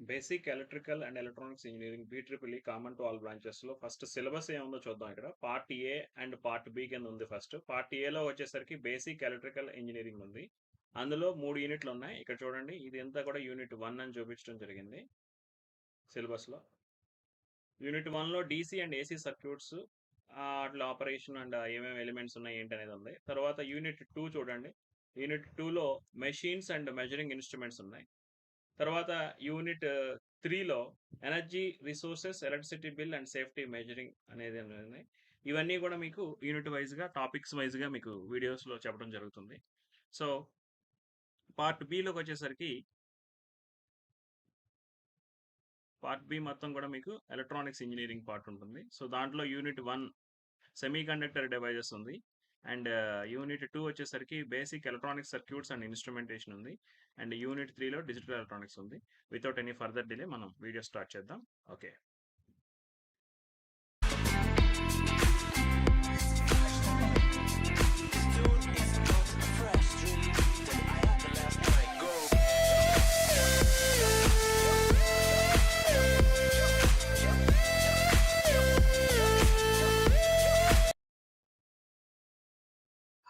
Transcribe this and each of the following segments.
Basic electrical and electronics engineering B triple common to all branches లో first syllabus ఏముందో చూద్దాం. ఇక్కడ part A and part B కింద ఉంది. ఫస్ట్ పార్ట్ ఏలో వచ్చేసరికి బేసిక్ ఎలక్ట్రికల్ ఇంజనీరింగ్ ఉంది. అందులో 3 యూనిట్లు ఉన్నాయి. ఇక్కడ చూడండి, ఇది అంతా కూడా యూనిట్ 1 అని చూపించడం జరిగింది సిలబస్ లో. యూనిట్ 1 లో డీసీ అండ్ ఏసీ సర్క్యూట్స్, అట్లా ఆపరేషన్ అండ్ ఏమేమి ఎలిమెంట్స్ ఉన్నాయి ఏంటి అనేది ఉంది. తర్వాత యూనిట్ 2 చూడండి, యూనిట్ 2 లో మెషిన్స్ అండ్ మెజరింగ్ ఇన్స్ట్రుమెంట్స్ ఉన్నాయి. తర్వాత యూనిట్ 3లో energy resources, electricity bill and safety measuring అనేది ఉన్నాయి. ఇవన్నీ కూడా మీకు యూనిట్ వైజ్గా, టాపిక్స్ వైజ్గా మీకు వీడియోస్లో చెప్పడం జరుగుతుంది. సో పార్ట్ బిలోకి వచ్చేసరికి, పార్ట్ బి మొత్తం కూడా మీకు ఎలక్ట్రానిక్స్ ఇంజనీరింగ్ పార్ట్ ఉంటుంది. సో దాంట్లో యూనిట్ 1 సెమీ కండక్టర్ డివైజెస్ ఉంది, అండ్ యూనిట్ 2 వచ్చేసరికి basic electronic circuits and instrumentation ఉంది, అండ్ యూనిట్ 3లో డిజిటల్ ఎలక్ట్రానిక్స్ ఉంది. వితౌట్ ఎనీ ఫర్దర్ డిలే మనం వీడియో స్టార్ట్ చేద్దాం. ఓకే.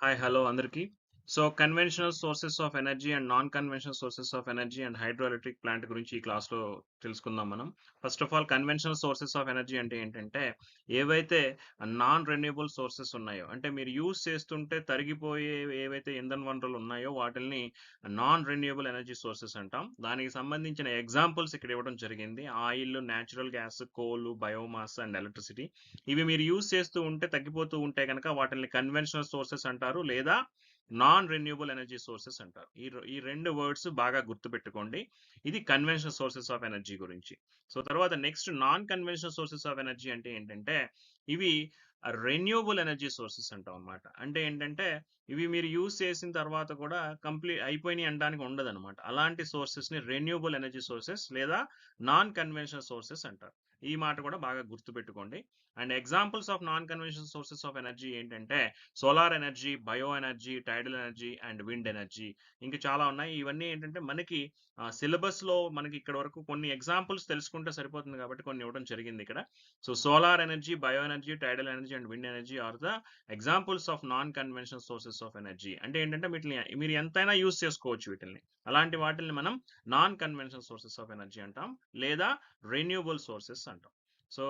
హాయ్, హలో అందరికీ. So conventional sources of energy and non conventional sources of energy and hydro electric plant గురించి ఈ క్లాస్లో తెలుసుకుందాం మనం. First of all, conventional sources of energy అంటే ఏంటంటే, ఏవైతే నాన్ రెన్యూబుల్ సోర్సెస్ ఉన్నాయో, అంటే మీరు యూజ్ చేస్తుంటే తరిగిపోయే ఏవైతే ఇంధన వనరులు ఉన్నాయో వాటిని నాన్ రెన్యూబుల్ ఎనర్జీ సోర్సెస్ అంటాం. దానికి సంబంధించిన ఎగ్జాంపుల్స్ ఇక్కడ ఇవ్వడం జరిగింది. Oil, natural gas, coal, biomass and electricity. ఇవి మీరు యూజ్ చేస్తూ ఉంటే తగ్గిపోతూ ఉంటే కనుక వాటిని కన్వెన్షనల్ సోర్సెస్ అంటారు, లేదా నాన్ రెన్యూబుల్ ఎనర్జీ సోర్సెస్ అంటారు. ఈ రెండు వర్డ్స్ బాగా గుర్తుపెట్టుకోండి. ఇది కన్వెన్షనల్ సోర్సెస్ ఆఫ్ ఎనర్జీ గురించి. సో తర్వాత next, non conventional sources of energy అంటే ఏంటంటే, ఇవి రెన్యూబుల్ ఎనర్జీ సోర్సెస్ అంటాం అనమాట. అంటే ఏంటంటే, ఇవి మీరు యూజ్ చేసిన తర్వాత కూడా కంప్లీట్ అయిపోయినాయి అనడానికి ఉండదు అనమాట. అలాంటి సోర్సెస్ ని రెన్యూబుల్ ఎనర్జీ సోర్సెస్ లేదా నాన్ కన్వెన్షనల్ సోర్సెస్ అంటారు. ఈ మాట కూడా బాగా గుర్తుపెట్టుకోండి. And examples of non conventional sources of energy ఏంటంటే, solar energy, bio energy, tidal energy and wind energy. ఇంకా చాలా ఉన్నాయి. ఇవన్నీ ఏంటంటే మనకి సిలబస్ లో మనకి ఇక్కడ వరకు కొన్ని ఎగ్జాంపుల్స్ తెలుసుకుంటే సరిపోతుంది కాబట్టి కొన్ని ఇవ్వడం జరిగింది ఇక్కడ. So solar energy, bio energy, tidal energy and wind energy are the examples of non conventional sources of energy. అంటే ఏంటంటే వీటిని మీరు ఎంతైనా యూజ్ చేసుకోవచ్చు. వీటిని, అలాంటి వాటిని మనం non conventional sources of energy అంటాం, లేదా రెన్యూబుల్ సోర్సెస్ అంటాం. సో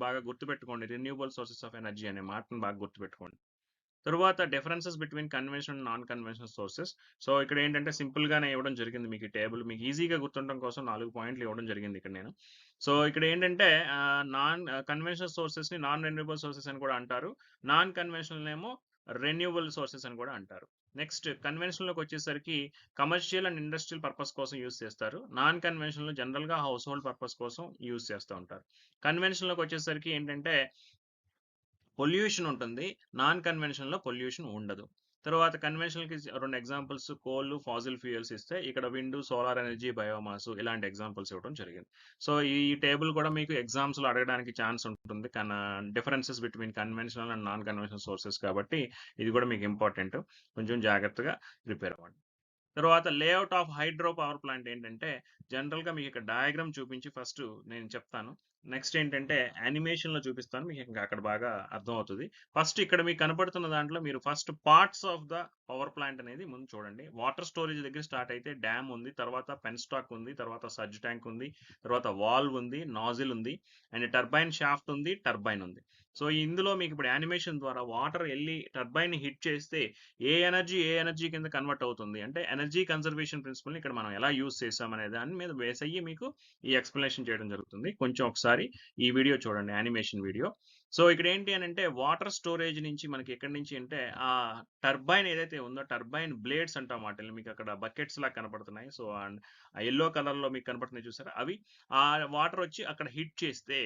బాగా గుర్తుపెట్టుకోండి, రెన్యూబుల్ సోర్సెస్ ఆఫ్ ఎనర్జీ అనే మాటను బాగా గుర్తుపెట్టుకోండి. తర్వాత differences between conventional and non conventional sources. So ఇక్కడ ఏంటంటే సింపుల్ గానే ఇవ్వడం జరిగింది మీకు. ఈ టేబుల్ మీకు ఈజీగా గుర్తుండడం కోసం 4 పాయింట్లు ఇవ్వడం జరిగింది ఇక్కడ నేను. సో ఇక్కడ ఏంటంటే నాన్ కన్వెన్షనల్ సోర్సెస్ ని నాన్ రెన్యూబుల్ సోర్సెస్ అని కూడా అంటారు, నాన్ కన్వెన్షనల్ ఏమో రెన్యూబుల్ సోర్సెస్ అని కూడా అంటారు. నెక్స్ట్, కన్వెన్షనల్ లోకి వచ్చేసరికి కమర్షియల్ అండ్ ఇండస్ట్రియల్ పర్పస్ కోసం యూజ్ చేస్తారు. నాన్ కన్వెన్షనల్ జనరల్ గా హౌస్ హోల్డ్ పర్పస్ కోసం యూజ్ చేస్తూ ఉంటారు. కన్వెన్షనల్ లోకి వచ్చేసరికి ఏంటంటే పొల్యూషన్ ఉంటుంది, నాన్ కన్వెన్షనల్ లో పొల్యూషన్ ఉండదు. తర్వాత కన్వెన్షనల్ కి 2 ఎగ్జాంపుల్స్, కోల్, ఫాజిల్ ఫ్యూయల్స్ ఇస్తే, ఇక్కడ విండ్, సోలార్ ఎనర్జీ, బయోమాస్ ఇలాంటి ఎగ్జాంపుల్స్ ఇవ్వడం జరిగింది. సో ఈ టేబుల్ కూడా మీకు ఎగ్జామ్స్ లో అడగడానికి ఛాన్స్ ఉంటుంది, differences between conventional and non conventional sources కాబట్టి ఇది కూడా మీకు ఇంపార్టెంట్. కొంచెం జాగ్రత్తగా ప్రిపేర్ అవ్వండి. తర్వాత layout of hydro power plant ఏంటంటే, జనరల్ గా మీకు ఇక్కడ డయాగ్రామ్ చూపించి ఫస్ట్ నేను చెప్తాను. నెక్స్ట్ ఏంటంటే యానిమేషన్ లో చూపిస్తాను, మీకు ఇంకా అక్కడ బాగా అర్థం అవుతుంది. ఫస్ట్ ఇక్కడ మీకు కనపడుతున్న దాంట్లో మీరు first parts of the power plant అనేది ముందు చూడండి. వాటర్ స్టోరేజ్ దగ్గర స్టార్ట్ అయితే డ్యామ్ ఉంది, తర్వాత పెన్ స్టాక్ ఉంది, తర్వాత సర్జ్ ట్యాంక్ ఉంది, తర్వాత వాల్వ్ ఉంది, నాజిల్ ఉంది, అండ్ టర్బైన్ షాఫ్ట్ ఉంది, టర్బైన్ ఉంది. సో ఇందులో మీకు ఇప్పుడు యానిమేషన్ ద్వారా వాటర్ వెళ్ళి టర్బైన్ హిట్ చేస్తే ఏ ఎనర్జీ కింద కన్వర్ట్ అవుతుంది, అంటే ఎనర్జీ కన్జర్వేషన్ ప్రిన్సిపల్ని ఇక్కడ మనం ఎలా యూజ్ చేసాం అనే దాని మీద బేస్ అయ్యి మీకు ఈ ఎక్స్ప్లెనేషన్ చేయడం జరుగుతుంది. కొంచెం ఒకసారి ఈ వీడియో చూడండి, యానిమేషన్ వీడియో. సో ఇక్కడ ఏంటి అని అంటే, వాటర్ స్టోరేజ్ నుంచి మనకి ఎక్కడి నుంచి అంటే ఆ టర్బైన్ ఏదైతే ఉందో, టర్బైన్ బ్లేడ్స్ అంటాం వాటిని. మీకు అక్కడ బకెట్స్ లాగా కనపడుతున్నాయి. సో అండ్ ఆ ఎల్లో కలర్ లో మీకు కనపడుతున్నాయి చూసారా, అవి ఆ వాటర్ వచ్చి అక్కడ హిట్ చేస్తే,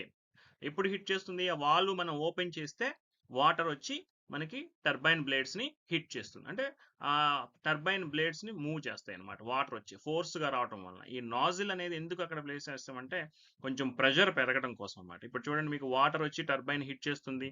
ఎప్పుడు హిట్ చేస్తుంది, ఆ వాల్వ్ మనం ఓపెన్ చేస్తే వాటర్ వచ్చి మనకి టర్బైన్ బ్లేడ్స్ ని హిట్ చేస్తుంది. అంటే ఆ టర్బైన్ బ్లేడ్స్ ని మూవ్ చేస్తాయి అనమాట, వాటర్ వచ్చి ఫోర్స్ గా రావడం వల్ల. ఈ నాజిల్ అనేది ఎందుకు అక్కడ ప్లేస్ చేస్తామంటే, కొంచెం ప్రెషర్ పెరగడం కోసం అన్నమాట. ఇప్పుడు చూడండి, మీకు వాటర్ వచ్చి టర్బైన్ హిట్ చేస్తుంది.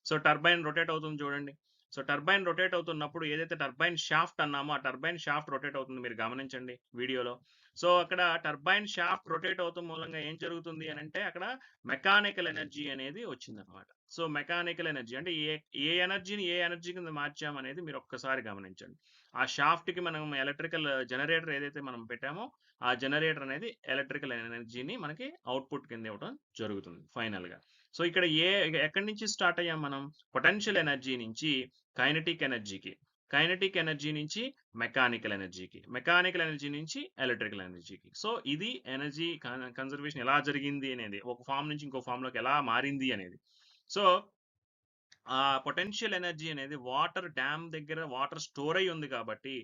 సో టర్బైన్ రొటేట్ అవుతుంది చూడండి. సో టర్బైన్ రొటేట్ అవుతున్నప్పుడు ఏదైతే టర్బైన్ షాఫ్ట్ అన్నామో, ఆ టర్బైన్ షాఫ్ట్ రొటేట్ అవుతుంది, మీరు గమనించండి వీడియోలో. సో అక్కడ టర్బైన్ షాఫ్ట్ రొటేట్ అవుతాం మూలంగా ఏం జరుగుతుంది అని అంటే అక్కడ మెకానికల్ ఎనర్జీ అనేది వచ్చిందనమాట. సో మెకానికల్ ఎనర్జీ అంటే ఏ ఎనర్జీని ఏ ఎనర్జీ కింద మార్చామనేది మీరు ఒక్కసారి గమనించండి. ఆ షాఫ్ట్ కి మనం ఎలక్ట్రికల్ జనరేటర్ ఏదైతే మనం పెట్టామో ఆ జనరేటర్ అనేది ఎలక్ట్రికల్ ఎనర్జీని మనకి అవుట్పుట్ కింద ఇవ్వడం జరుగుతుంది ఫైనల్ గా. సో ఇక్కడ ఎక్కడి నుంచి స్టార్ట్ అయ్యాం మనం? పొటెన్షియల్ ఎనర్జీ నుంచి కైనెటిక్ ఎనర్జీకి, కైనెటిక్ ఎనర్జీ నుంచి మెకానికల్ ఎనర్జీకి, మెకానికల్ ఎనర్జీ నుంచి ఎలక్ట్రికల్ ఎనర్జీకి. సో ఇది ఎనర్జీ కన్జర్వేషన్ ఎలా జరిగింది అనేది, ఒక ఫామ్ నుంచి ఇంకో ఫామ్ లోకి ఎలా మారింది అనేది. సో ఆ పొటెన్షియల్ ఎనర్జీ అనేది వాటర్ డ్యామ్ దగ్గర వాటర్ స్టోర్ అయి ఉంది కాబట్టి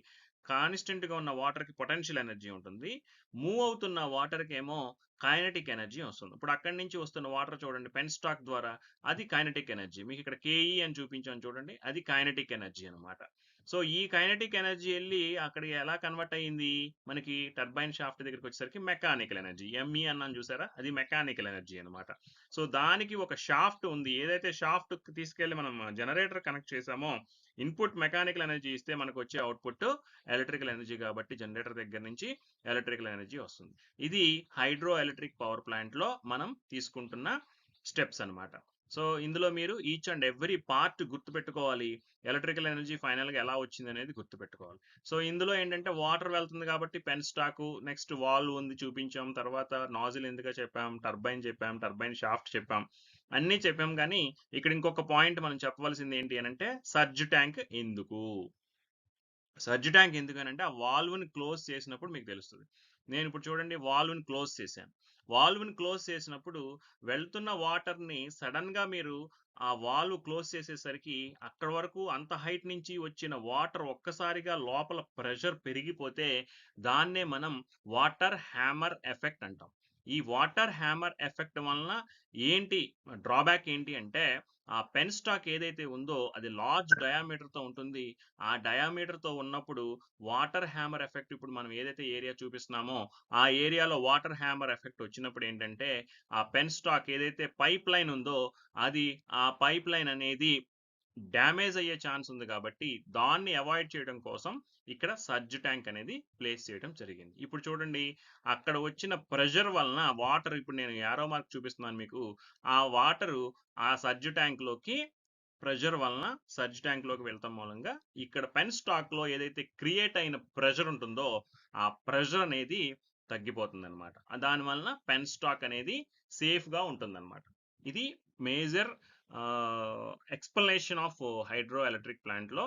కాన్స్టెంట్ గా ఉన్న వాటర్ కి పొటెన్షియల్ ఎనర్జీ ఉంటుంది. మూవ్ అవుతున్న వాటర్ కి ఏమో కైనెటిక్ ఎనర్జీ వస్తుంది. ఇప్పుడు అక్కడి నుంచి వస్తున్న వాటర్ చూడండి పెన్ స్టాక్ ద్వారా, అది కైనెటిక్ ఎనర్జీ. మీకు ఇక్కడ కేఈ అని చూపించాను చూడండి, అది కైనెటిక్ ఎనర్జీ అనమాట. సో ఈ కైనెటిక్ ఎనర్జీ వెళ్ళి అక్కడికి ఎలా కన్వర్ట్ అయ్యింది మనకి టర్బైన్ షాఫ్ట్ దగ్గరికి వచ్చేసరికి మెకానికల్ ఎనర్జీ. ఎంఈ అన్నాను చూసారా, అది మెకానికల్ ఎనర్జీ అనమాట. సో దానికి ఒక షాఫ్ట్ ఉంది. ఏదైతే షాఫ్ట్ తీసుకెళ్లి మనం జనరేటర్ కనెక్ట్ చేసామో, ఇన్పుట్ మెకానికల్ ఎనర్జీ ఇస్తే మనకు వచ్చే అవుట్పుట్ ఎలక్ట్రికల్ ఎనర్జీ కాబట్టి జనరేటర్ దగ్గర నుంచి ఎలక్ట్రికల్ ఎనర్జీ వస్తుంది. ఇది హైడ్రో ఎలక్ట్రిక్ పవర్ ప్లాంట్ లో మనం తీసుకుంటున్న స్టెప్స్ అన్నమాట. సో ఇందులో మీరు ఈచ్ అండ్ ఎవ్రీ పార్ట్ గుర్తుపెట్టుకోవాలి. ఎలక్ట్రికల్ ఎనర్జీ ఫైనల్ గా ఎలా వచ్చింది అనేది గుర్తుపెట్టుకోవాలి. సో ఇందులో ఏంటంటే వాటర్ వెళ్తుంది కాబట్టి పెన్ స్టాక్, నెక్స్ట్ వాల్వ్ ఉంది చూపించాం, తర్వాత నాజిల్ ఎందుకు చెప్పాం, టర్బైన్ షాఫ్ట్ చెప్పాం, అన్నీ చెప్పాం. కానీ ఇక్కడ ఇంకొక పాయింట్ మనం చెప్పవలసింది ఏంటి అని అంటే సర్జ్ ట్యాంక్ ఎందుకు. సర్జ్ ట్యాంక్ ఎందుకనంటే ఆ వాల్వ్ని క్లోజ్ చేసినప్పుడు మీకు తెలుస్తుంది. నేను ఇప్పుడు చూడండి వాల్వ్ని క్లోజ్ చేశాను. వాల్వ్ని క్లోజ్ చేసినప్పుడు వెళ్తున్న వాటర్ని సడన్ గా మీరు ఆ వాల్వ్ క్లోజ్ చేసేసరికి అక్కడ వరకు అంత హైట్ నుంచి వచ్చిన వాటర్ ఒక్కసారిగా లోపల ప్రెషర్ పెరిగిపోతే దాన్నే మనం వాటర్ హ్యామర్ ఎఫెక్ట్ అంటాం. ఈ వాటర్ హ్యామర్ ఎఫెక్ట్ వలన ఏంటి డ్రాబ్యాక్ ఏంటి అంటే ఆ పెన్ స్టాక్ ఏదైతే ఉందో అది లార్జ్ డయామీటర్ తో ఉంటుంది. ఆ డయామీటర్ తో ఉన్నప్పుడు వాటర్ హ్యామర్ ఎఫెక్ట్, ఇప్పుడు మనం ఏదైతే ఏరియా చూపిస్తున్నామో ఆ ఏరియాలో వాటర్ హ్యామర్ ఎఫెక్ట్ వచ్చినప్పుడు ఏంటంటే ఆ పెన్ స్టాక్ ఏదైతే పైప్ లైన్ ఉందో అది ఆ పైప్ లైన్ అనేది డ్యామేజ్ అయ్యే ఛాన్స్ ఉంది కాబట్టి దాన్ని అవాయిడ్ చేయడం కోసం ఇక్కడ సర్జ్ ట్యాంక్ అనేది ప్లేస్ చేయడం జరిగింది. ఇప్పుడు చూడండి అక్కడ వచ్చిన ప్రెషర్ వలన వాటర్, ఇప్పుడు నేను యారో మార్క్ చూపిస్తున్నాను మీకు, ఆ వాటరు ఆ సర్జ్ ట్యాంక్ లోకి ప్రెషర్ వలన సర్జ్ ట్యాంక్ లోకి వెళ్తాం మూలంగా ఇక్కడ పెన్ స్టాక్ లో ఏదైతే క్రియేట్ అయిన ప్రెషర్ ఉంటుందో ఆ ప్రెషర్ అనేది తగ్గిపోతుంది అనమాట. దాని వలన పెన్ స్టాక్ అనేది సేఫ్ గా ఉంటుంది అనమాట. ఇది major explanation of hydro electric plant లో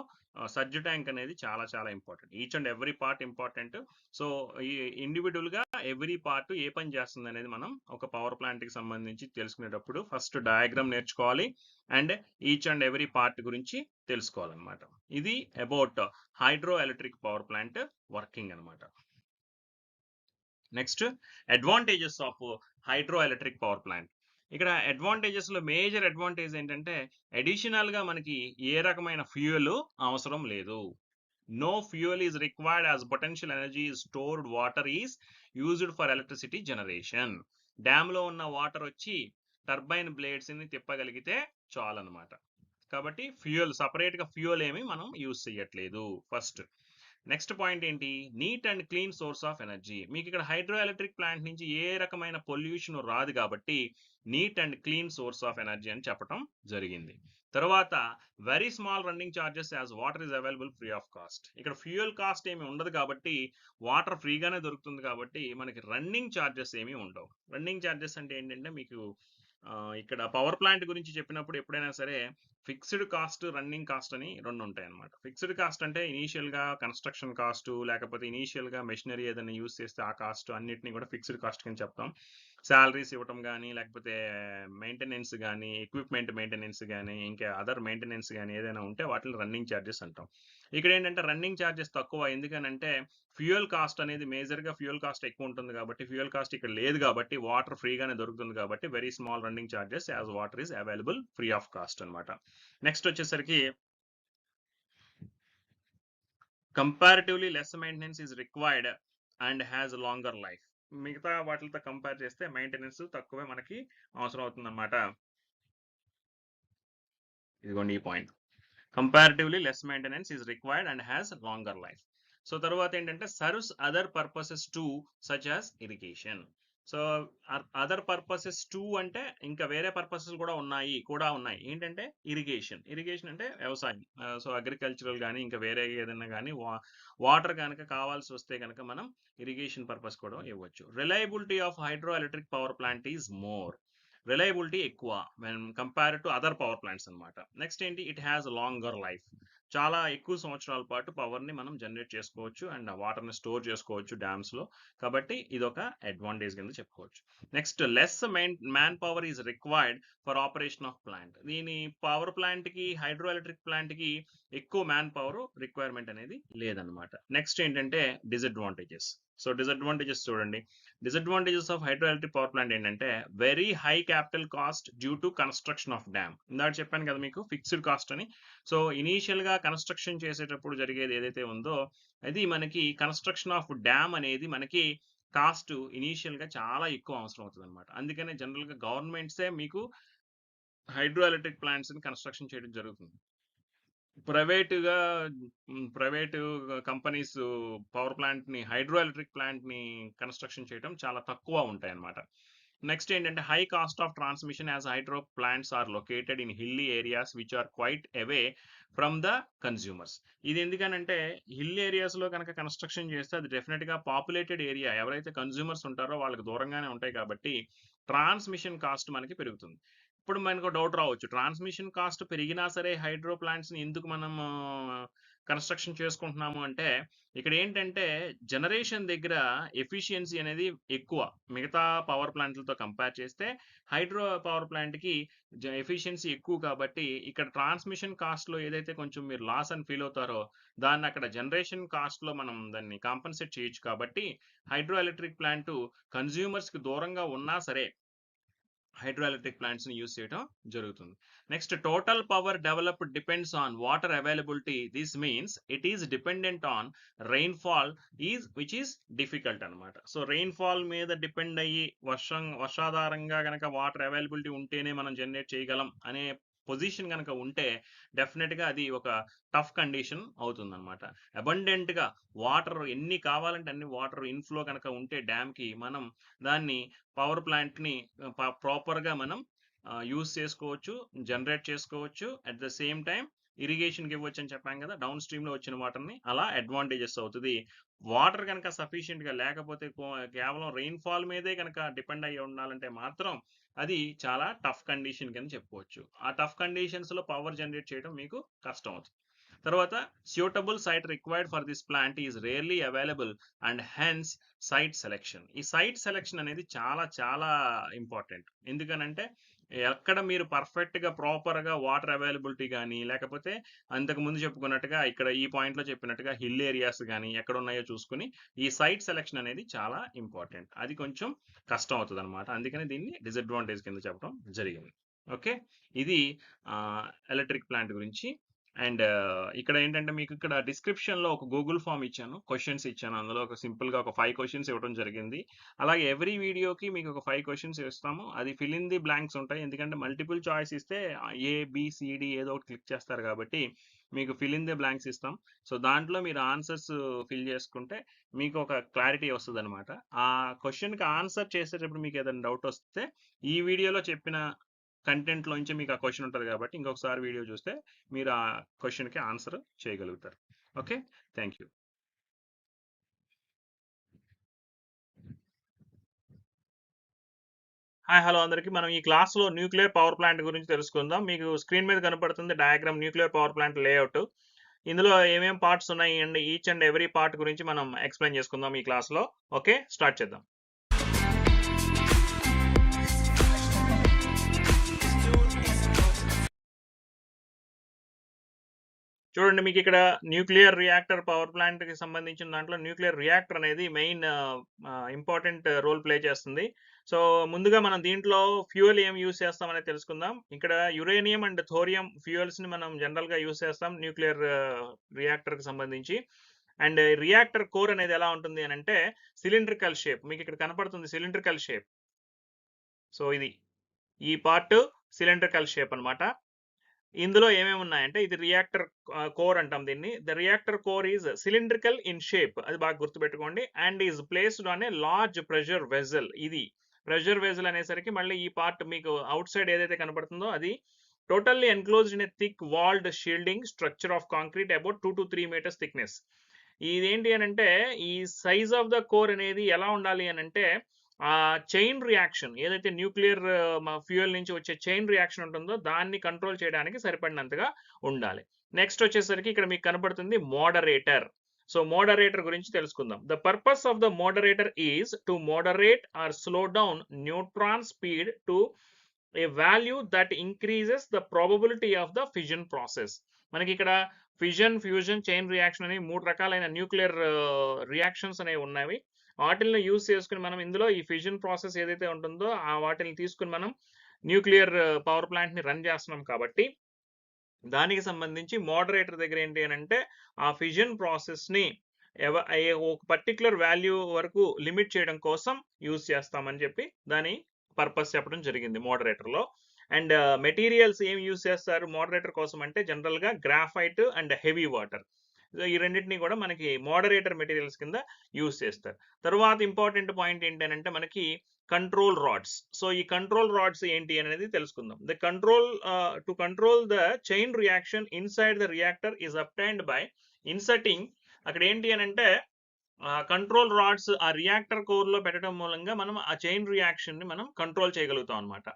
సర్జ్ ట్యాంక్ అనేది చాలా చాలా important. Each and every part important. So ఈ ఇండివిజువల్ గా ఎవ్రీ పార్ట్ ఏ పని చేస్తుంది అనేది మనం ఒక పవర్ ప్లాంట్ కి సంబంధించి తెలుసుకునేటప్పుడు ఫస్ట్ డయాగ్రామ్ నేర్చుకోవాలి and each and every part గురించి తెలుసుకోవాలన్నమాట. ఇది about hydro electric power plant working అనమాట. Next advantages of hydro electric power plant. ఇక్కడ అడ్వాంటేజెస్ లో మేజర్ అడ్వాంటేజ్ ఏంటంటే అడిషనల్ గా మనకి ఏ రకమైన ఫ్యూయల్ అవసరం లేదు. No fuel is required as potential energy stored water is used for electricity generation. Dam లో ఉన్న వాటర్ వచ్చి టర్బైన్ బ్లేడ్స్ ని తిప్పగలిగితే చాలన్నమాట. కాబట్టి ఫ్యూయల్ సపరేట్ గా ఫ్యూయల్ ఏమి మనం యూజ్ చేయట్లేదు ఫస్ట్. నెక్స్ట్ పాయింట్ ఏంటి, neat and clean source of energy. మీకు ఇక్కడ హైడ్రో ఎలక్ట్రిక్ ప్లాంట్ నుంచి ఏ రకమైన పొల్యూషన్ రాదు కాబట్టి neat and clean source of energy అని చెప్పడం జరిగింది. తర్వాత very small running charges as water is available free of cost. ఇక్కడ ఫ్యూయల్ కాస్ట్ ఏమి ఉండదు కాబట్టి వాటర్ ఫ్రీగానే దొరుకుతుంది కాబట్టి మనకి రన్నింగ్ చార్జెస్ ఏమి ఉండవు. రన్నింగ్ చార్జెస్ అంటే ఏంటంటే మీకు ఇక్కడ పవర్ ప్లాంట్ గురించి చెప్పినప్పుడు ఎప్పుడైనా సరే ఫిక్స్డ్ కాస్ట్, రన్నింగ్ కాస్ట్ అని రెండు ఉంటాయి అనమాట. ఫిక్స్డ్ కాస్ట్ అంటే ఇనీషియల్ గా కన్స్ట్రక్షన్ కాస్ట్, లేకపోతే ఇనీషియల్ గా మెషినరీ ఏదైనా యూజ్ చేస్తే ఆ కాస్ట్, అన్నిటిని కూడా ఫిక్స్డ్ కాస్ట్ కింద చెప్తాం. శాలరీస్ ఇవ్వటం కానీ, లేకపోతే మెయింటెనెన్స్ కానీ, ఎక్విప్మెంట్ మెయింటెనెన్స్ కానీ, ఇంకా అదర్ మెయింటెనెన్స్ కానీ ఏదైనా ఉంటే వాటిని రన్నింగ్ ఛార్జెస్ అంటాం. ఇక్కడ ఏంటంటే రన్నింగ్ ఛార్జెస్ తక్కువ. ఎందుకనంటే ఫ్యూయల్ కాస్ట్ అనేది మేజర్ గా ఫ్యూయల్ కాస్ట్ ఎక్కువ ఉంటుంది కాబట్టి, ఫ్యూయల్ కాస్ట్ ఇక్కడ లేదు కాబట్టి వాటర్ ఫ్రీగానే దొరుకుతుంది కాబట్టి very small running charges as water is available free of cost అనమాట. నెక్స్ట్ వచ్చేసరికి comparatively less maintenance is required and has longer life. మిగతా వాటితో కంపేర్ చేస్తే మెయింటెనెన్స్ తక్కువే మనకి అవసరం అవుతుంది అనమాట. ఇదిగోండి ఈ point, comparatively less maintenance is required and has longer life. So తర్వాత ఏంటంటే serves other purposes to such as irrigation. So other purposes to అంటే ఇంకా వేరే పర్పసెస్ కూడా ఉన్నాయి ఏంటంటే ఇరిగేషన్ అంటే వ్యవసాయం. సో అగ్రికల్చరల్ కానీ ఇంకా వేరే ఏదైనా కానీ వాటర్ కనుక కావాల్సి వస్తే కనుక మనం ఇరిగేషన్ పర్పస్ కూడా ఇవ్వచ్చు. Reliability of hydro electric power plant is more. Reliability ఎక్కువ when compare to other power plants అనమాట. నెక్స్ట్ ఏంటి, ఇట్ హ్యాస్ లాంగర్ లైఫ్. చాలా ఎక్కువ సంవత్సరాల పాటు పవర్ని మనం జనరేట్ చేసుకోవచ్చు అండ్ వాటర్ని స్టోర్ చేసుకోవచ్చు డ్యామ్స్లో. కాబట్టి ఇది ఒక అడ్వాంటేజ్ కింద చెప్పుకోవచ్చు. Next, less man power is required for operation of plant. దీని పవర్ ప్లాంట్కి హైడ్రో ఎలక్ట్రిక్ ప్లాంట్కి ఎక్కువ మ్యాన్ పవర్ రిక్వైర్మెంట్ అనేది లేదనమాట. నెక్స్ట్ ఏంటంటే డిసడ్వాంటేజెస్. సో డిసడ్వాంటేజెస్ చూడండి. Disadvantages of hydro electric power plant ఏంటంటే very high capital cost due to construction of dam. ఇందాక చెప్పాను కదా మీకు ఫిక్స్డ్ కాస్ట్ అని. సో ఇనీషియల్గా కన్స్ట్రక్షన్ చేసేటప్పుడు జరిగేది ఏదైతే ఉందో అది మనకి కన్స్ట్రక్షన్ ఆఫ్ డ్యామ్ అనేది మనకి కాస్ట్ ఇనీషియల్గా చాలా ఎక్కువ అవసరం అవుతుంది అనమాట. అందుకనే జనరల్గా గవర్నమెంట్సే మీకు హైడ్రో ఎలక్ట్రిక్ ప్లాంట్స్ని కన్స్ట్రక్షన్ చేయడం జరుగుతుంది. ప్రైవేటు కంపెనీస్ పవర్ ప్లాంట్ని హైడ్రో ఎలక్ట్రిక్ ప్లాంట్ని కన్స్ట్రక్షన్ చేయడం చాలా తక్కువ ఉంటాయి అన్నమాట. నెక్స్ట్ ఏంటంటే high cost of transmission as hydro plants are located in hilly areas which are quite away from the consumers. ఇది ఎందుకనంటే హిల్ ఏరియాస్లో కనుక కన్స్ట్రక్షన్ చేస్తే అది డెఫినెట్గా పాపులేటెడ్ ఏరియా, ఎవరైతే కన్స్యూమర్స్ ఉంటారో వాళ్ళకి దూరంగానే ఉంటాయి కాబట్టి ట్రాన్స్మిషన్ కాస్ట్ మనకి పెరుగుతుంది. ఇప్పుడు మనకు డౌట్ రావచ్చు, ట్రాన్స్మిషన్ కాస్ట్ పెరిగినా సరే హైడ్రో ప్లాంట్స్ని ఎందుకు మనం కన్స్ట్రక్షన్ చేసుకుంటున్నాము అంటే ఇక్కడ ఏంటంటే జనరేషన్ దగ్గర ఎఫిషియన్సీ అనేది ఎక్కువ మిగతా పవర్ ప్లాంట్లతో కంపేర్ చేస్తే. హైడ్రో పవర్ ప్లాంట్కి ఎఫిషియన్సీ ఎక్కువ కాబట్టి ఇక్కడ ట్రాన్స్మిషన్ కాస్ట్లో ఏదైతే కొంచెం మీరు లాస్ అని ఫీల్ అవుతారో దాన్ని అక్కడ జనరేషన్ కాస్ట్లో మనం దాన్ని కాంపన్సేట్ చేయొచ్చు. కాబట్టి హైడ్రో ఎలక్ట్రిక్ ప్లాంట్ కన్జ్యూమర్స్కి దూరంగా ఉన్నా సరే హైడ్రో ఎలక్ట్రిక్ ప్లాంట్స్ ని యూజ్ చేయడం జరుగుతుంది. Next, total power developed depends on water availability. This means it is dependent on rainfall which is difficult అనమాట. సో రెయిన్ఫాల్ మీద డిపెండ్ అయ్యి వర్షాధారంగా కనుక వాటర్ అవైలబిలిటీ ఉంటేనే మనం జనరేట్ చేయగలం అనే పొజిషన్ కనుక ఉంటే డెఫినెట్గా అది ఒక టఫ్ కండిషన్ అవుతుందన్నమాట. అబండెంట్గా వాటర్ ఎన్ని కావాలంటే అన్ని వాటర్ ఇన్ఫ్లో కనుక ఉంటే డ్యామ్కి మనం దాన్ని పవర్ ప్లాంట్ని ప్రాపర్గా మనం యూస్ చేసుకోవచ్చు, జనరేట్ చేసుకోవచ్చు. అట్ ద సేమ్ టైం ఇరిగేషన్కి ఇవ్వచ్చు అని చెప్పాం కదా, డౌన్ స్ట్రీమ్లో వచ్చిన వాటర్ని. అలా అడ్వాంటేజెస్ అవుతుంది. వాటర్ కనుక సఫిషియెంట్గా లేకపోతే కేవలం రెయిన్ఫాల్ మీదే కనుక డిపెండ్ అయ్యి ఉండాలంటే మాత్రం అది చాలా టఫ్ కండిషన్ కింద చెప్పుకోవచ్చు. ఆ టఫ్ కండిషన్స్లో పవర్ జనరేట్ చేయడం మీకు కష్టం అవుతుంది. తర్వాత, suitable site required for this plant is rarely available and hence site selection. ఈ సైట్ సెలెక్షన్ అనేది చాలా చాలా ఇంపార్టెంట్. ఎందుకనంటే ఎక్కడ మీరు పర్ఫెక్ట్గా ప్రాపర్గా వాటర్ అవైలబిలిటీ కానీ లేకపోతే అంతకు ముందు చెప్పుకున్నట్టుగా ఇక్కడ ఈ పాయింట్లో చెప్పినట్టుగా హిల్ ఏరియాస్ కానీ ఎక్కడ ఉన్నాయో చూసుకుని ఈ సైట్ సెలెక్షన్ అనేది చాలా ఇంపార్టెంట్. అది కొంచెం కష్టం అవుతుంది అనమాట. అందుకని దీన్ని డిసడ్వాంటేజ్ కింద చెప్పడం జరిగింది. ఓకే, ఇది ఎలక్ట్రిక్ ప్లాంట్ గురించి. అండ్ ఇక్కడ ఏంటంటే మీకు ఇక్కడ డిస్క్రిప్షన్లో ఒక గూగుల్ ఫామ్ ఇచ్చాను, క్వశ్చన్స్ ఇచ్చాను. అందులో ఒక సింపుల్గా ఒక 5 క్వశ్చన్స్ ఇవ్వడం జరిగింది. అలాగే ఎవ్రీ వీడియోకి మీకు ఒక 5 క్వశ్చన్స్ ఇస్తాము. అది ఫిల్ ఇన్ ది బ్లాంక్స్ ఉంటాయి. ఎందుకంటే మల్టిపుల్ చాయిస్ ఇస్తే ABCD ఏదో ఒకటి క్లిక్ చేస్తారు కాబట్టి మీకు ఫిల్ ఇన్ ది బ్లాంక్స్ ఇస్తాం. సో దాంట్లో మీరు ఆన్సర్స్ ఫిల్ చేసుకుంటే మీకు ఒక క్లారిటీ వస్తుంది అనమాట. ఆ క్వశ్చన్కి ఆన్సర్ చేసేటప్పుడు మీకు ఏదైనా డౌట్ వస్తే ఈ వీడియోలో చెప్పిన కంటెంట్లోంచి మీకు ఆ క్వశ్చన్ ఉంటుంది కాబట్టి ఇంకొకసారి వీడియో చూస్తే మీరు ఆ క్వశ్చన్కి ఆన్సర్ చేయగలుగుతారు. Okay, thank you. Hi, hello అందరికీ. మనం ఈ క్లాస్లో న్యూక్లియర్ పవర్ ప్లాంట్ గురించి తెలుసుకుందాం. మీకు స్క్రీన్ మీద కనపడుతుంది diagram, nuclear power plant layout. ఇందులో ఏమేం పార్ట్స్ ఉన్నాయి and each and every part గురించి మనం ఎక్స్ప్లెయిన్ చేసుకుందాం ఈ క్లాస్లో. ఓకే, స్టార్ట్ చేద్దాం. చూడండి, మీకు ఇక్కడ న్యూక్లియర్ రియాక్టర్ పవర్ ప్లాంట్కి సంబంధించిన దాంట్లో న్యూక్లియర్ రియాక్టర్ అనేది మెయిన్ ఇంపార్టెంట్ రోల్ ప్లే చేస్తుంది. సో ముందుగా మనం దీంట్లో ఫ్యూయల్ ఏం యూస్ చేస్తామనేది తెలుసుకుందాం. ఇక్కడ యురేనియం అండ్ థోరియం ఫ్యూయల్స్ని మనం జనరల్గా యూస్ చేస్తాం న్యూక్లియర్ రియాక్టర్కి సంబంధించి. అండ్ రియాక్టర్ కోర్ అనేది ఎలా ఉంటుంది అని అంటే సిలిండ్రికల్ షేప్. మీకు ఇక్కడ కనపడుతుంది సిలిండ్రికల్ షేప్. సో ఇది ఈ పార్ట్ సిలిండ్రికల్ షేప్ అనమాట. ఇందులో ఏమేమి ఉన్నాయంటే ఇది రియాక్టర్ కోర్ అంటాం దీన్ని. The reactor core is cylindrical in shape, అది బాగా గుర్తుపెట్టుకోండి. And is placed on a large pressure vessel. ఇది ప్రెషర్ వెజల్ అనేసరికి మళ్ళీ ఈ పార్ట్ మీకు అవుట్ సైడ్ ఏదైతే కనబడుతుందో అది totally enclosed in a thick walled shielding structure of concrete about 2 to 3 meters thickness. ఇదేంటి అని అంటే ఈ సైజ్ ఆఫ్ ద కోర్ అనేది ఎలా ఉండాలి అని అంటే ఆ చైన్ రియాక్షన్ ఏదైతే న్యూక్లియర్ ఫ్యూయల్ నుంచి వచ్చే చైన్ రియాక్షన్ ఉంటుందో దాన్ని కంట్రోల్ చేయడానికి సరిపడినంతగా ఉండాలి. నెక్స్ట్ వచ్చేసరికి ఇక్కడ మీకు కనపడుతుంది మోడరేటర్. సో మోడరేటర్ గురించి తెలుసుకుందాం. The purpose of the moderator is to moderate or slow down neutron speed to a value that increases the probability of the fission process. మనకి ఇక్కడ ఫిజన్, ఫ్యూజన్, చైన్ రియాక్షన్ అనేవి 3 రకాలైన nuclear reactions అనేవి ఉన్నాయి. వాటిని use చేసుకుని మనం ఇందులో ఈ ఫిజన్ ప్రాసెస్ ఏదైతే ఉంటుందో ఆ వాటిని తీసుకుని మనం న్యూక్లియర్ పవర్ ప్లాంట్ ని రన్ చేస్తున్నాం కాబట్టి దానికి సంబంధించి మోడరేటర్ దగ్గర ఏంటి అని అంటే ఆ ఫిజన్ ప్రాసెస్ ని ఒక పర్టికులర్ వాల్యూ వరకు లిమిట్ చేయడం కోసం యూజ్ చేస్తామని చెప్పి దాని పర్పస్ చెప్పడం జరిగింది మోడరేటర్ లో. అండ్ మెటీరియల్స్ ఏం యూజ్ చేస్తారు మోడరేటర్ కోసం అంటే జనరల్ గా గ్రాఫైట్ అండ్ హెవీ వాటర్, ఈ రెండింటిని కూడా మనకి మోడరేటర్ మెటీరియల్స్ కింద యూజ్ చేస్తారు. తర్వాత ఇంపార్టెంట్ పాయింట్ ఏంటంటే మనకి కంట్రోల్ రాడ్స్. సో ఈ కంట్రోల్ రాడ్స్ ఏంటి అనేది తెలుసుకుందాం. The control to control the chain reaction inside the reactor is obtained by inserting. అక్కడ ఏంటి అని అంటే కంట్రోల్ రాడ్స్ ఆ రియాక్టర్ కోర్ లో పెట్టడం మూలంగా మనం ఆ చైన్ రియాక్షన్ ని మనం కంట్రోల్ చేయగలుగుతాం అనమాట.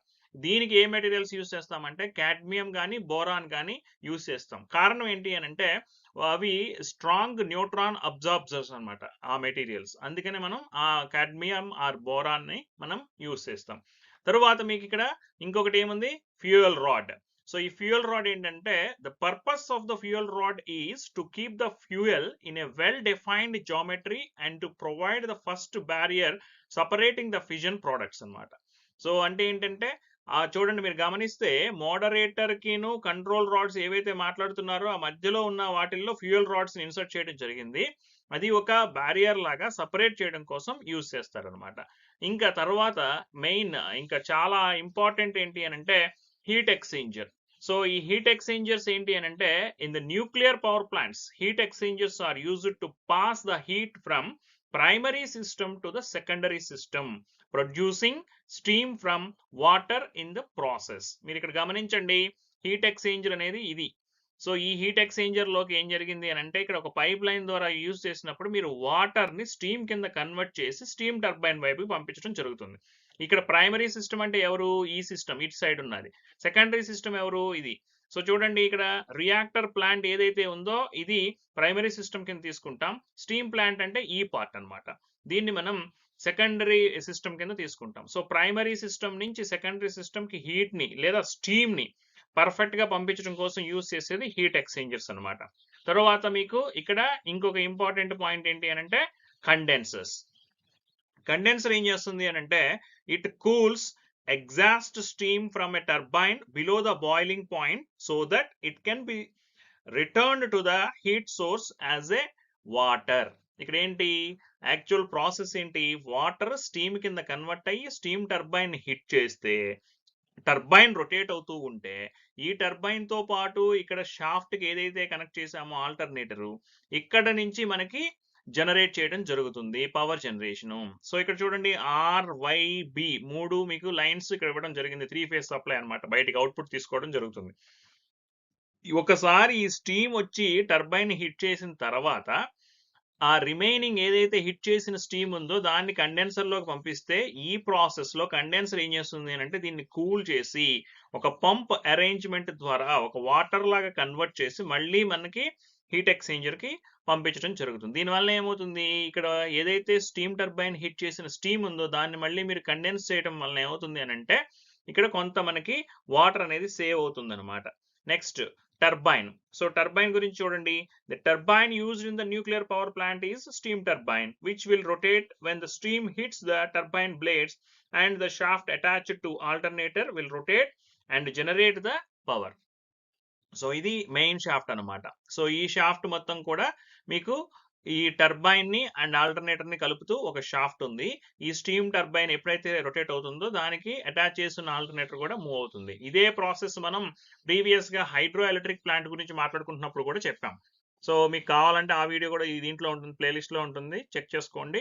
దీనికి ఏ మెటీరియల్స్ యూజ్ చేస్తామంటే కాడ్మియం కానీ బోరాన్ కానీ యూజ్ చేస్తాం. కారణం ఏంటి అని అంటే అవి స్ట్రాంగ్ న్యూట్రాన్ అబ్జార్బర్స్ అనమాట ఆ మెటీరియల్స్, అందుకనే మనం ఆ కాడ్మియం ఆర్ బోరాన్ ని మనం యూజ్ చేస్తాం. తరువాత మీకు ఇక్కడ ఇంకొకటి ఏముంది, ఫ్యూయల్ రాడ్. సో ఈ ఫ్యూయల్ రాడ్ ఏంటంటే the purpose of the fuel rod is to keep the fuel in a well defined geometry and to provide the first barrier separating the fission products అనమాట. So అంటే ఏంటంటే చూడండి మీరు గమనిస్తే moderator కిను control rods ఏవైతే మాట్లాడుతున్నారో ఆ మధ్యలో ఉన్న వాటిల్లో ఫ్యూయల్ రాడ్స్ ని ఇన్సర్ట్ చేయడం జరిగింది. అది ఒక బ్యారియర్ లాగా సపరేట్ చేయడం కోసం యూజ్ చేస్తారనమాట. ఇంకా తర్వాత మెయిన్ ఇంకా చాలా ఇంపార్టెంట్ ఏంటి అని అంటే హీట్ ఎక్స్చేంజర్. సో ఈ హీట్ ఎక్స్చేంజర్స్ ఏంటి అని అంటే in the nuclear power plants heat exchangers are used to pass the heat from primary system to the secondary system producing steam from water in the process. మీరు ఇక్కడ గమనించండి heat exchanger అనేది ఇది. So ఈ heat exchanger లోకి ఏం జరిగింది అని అంటే ఇక్కడ ఒక పైప్ లైన్ ద్వారా యూజ్ చేసినప్పుడు మీరు వాటర్ ని స్టీమ్ కింద కన్వర్ట్ చేసి స్టీమ్ టర్బైన్ వైపుకి పంపించడం జరుగుతుంది. ఇక్కడ ప్రైమరీ సిస్టమ్ అంటే ఎవరు, ఈ సిస్టమ్ ఇటు సైడ్ ఉన్నది. సెకండరీ సిస్టమ్ ఎవరు, ఇది. సో చూడండి ఇక్కడ రియాక్టర్ ప్లాంట్ ఏదైతే ఉందో ఇది ప్రైమరీ సిస్టమ్ కింద తీసుకుంటాం. స్టీమ్ ప్లాంట్ అంటే ఈ పార్ట్ అన్నమాట. దీన్ని మనం సెకండరీ సిస్టమ్ కింద తీసుకుంటాం. సో ప్రైమరీ సిస్టమ్ నుంచి సెకండరీ సిస్టమ్ కి హీట్ ని లేదా స్టీమ్ ని పర్ఫెక్ట్ గా పంపించడం కోసం యూజ్ చేసేది హీట్ ఎక్స్చేంజర్స్ అన్నమాట. తర్వాత మీకు ఇక్కడ ఇంకొక ఇంపార్టెంట్ పాయింట్ ఏంటి అని అంటే కండెన్సర్స్. కండెన్సర్ ఏం చేస్తుంది అని అంటే it cools exhaust steam from a turbine below the boiling point so that it can be returned to the heat source as a water. ఇక్కడ ఏంటి యాక్చువల్ ప్రాసెస్ ఏంటి, వాటర్ స్టీమ్ కింద కన్వర్ట్ అయ్యి steam turbine hit చేస్తే turbine rotate అవుతూ ఉంటే ఈ turbine తో పాటు ఇక్కడ షాఫ్ట్ కి ఏదైతే కనెక్ట్ చేసామో ఆల్టర్నేటరు ఇక్కడ నుంచి మనకి జనరేట్ చేయడం జరుగుతుంది పవర్ జనరేషన్. సో ఇక్కడ చూడండి RYB 3 మీకు లైన్స్ ఇక్కడ ఇవ్వడం జరిగింది. 3 ఫేజ్ సప్లై అన్నమాట, బయటికి అవుట్పుట్ తీసుకోవడం జరుగుతుంది. ఒకసారి ఈ స్టీమ్ వచ్చి టర్బైన్ హిట్ చేసిన తర్వాత ఆ రిమైనింగ్ ఏదైతే హిట్ చేసిన స్టీమ్ ఉందో దాన్ని కండెన్సర్ లోకి పంపిస్తే ఈ ప్రాసెస్ లో కండెన్సర్ ఏం చేస్తుంది అంటే దీన్ని కూల్ చేసి ఒక పంప్ అరేంజ్మెంట్ ద్వారా ఒక వాటర్ లాగా కన్వర్ట్ చేసి మళ్ళీ మనకి హీట్ ఎక్స్చేంజర్ కి పంపించడం జరుగుతుంది. దీనివల్ల ఏమవుతుంది, ఇక్కడ ఏదైతే స్టీమ్ టర్బైన్ హిట్ చేసిన స్టీమ్ ఉందో దాన్ని మళ్ళీ మీరు కండెన్స్ చేయడం వల్ల ఏమవుతుంది అని అంటే ఇక్కడ కొంత మనకి వాటర్ అనేది సేవ్ అవుతుంది అనమాట. Next turbine. సో టర్బైన్ గురించి చూడండి. The turbine used in the nuclear power plant is steam turbine which will rotate when the steam hits the turbine blades and the shaft attached to alternator will rotate and generate the power. So ఇది main shaft అనమాట. So ఈ shaft మొత్తం కూడా మీకు ఈ turbine ని and alternator ని కలుపుతూ ఒక షాఫ్ట్ ఉంది. ఈ స్టీమ్ టర్బైన్ ఎప్పుడైతే రొటేట్ అవుతుందో దానికి అటాచ్ చేస్తున్న ఆల్టర్నేటర్ కూడా మూవ్ అవుతుంది. ఇదే ప్రాసెస్ మనం ప్రీవియస్ గా హైడ్రో ఎలక్ట్రిక్ ప్లాంట్ గురించి మాట్లాడుకుంటున్నప్పుడు కూడా చెప్పాం. సో మీకు కావాలంటే ఆ వీడియో కూడా ఈ దీంట్లో ఉంటుంది, ప్లేలిస్ట్ లో ఉంటుంది, చెక్ చేసుకోండి.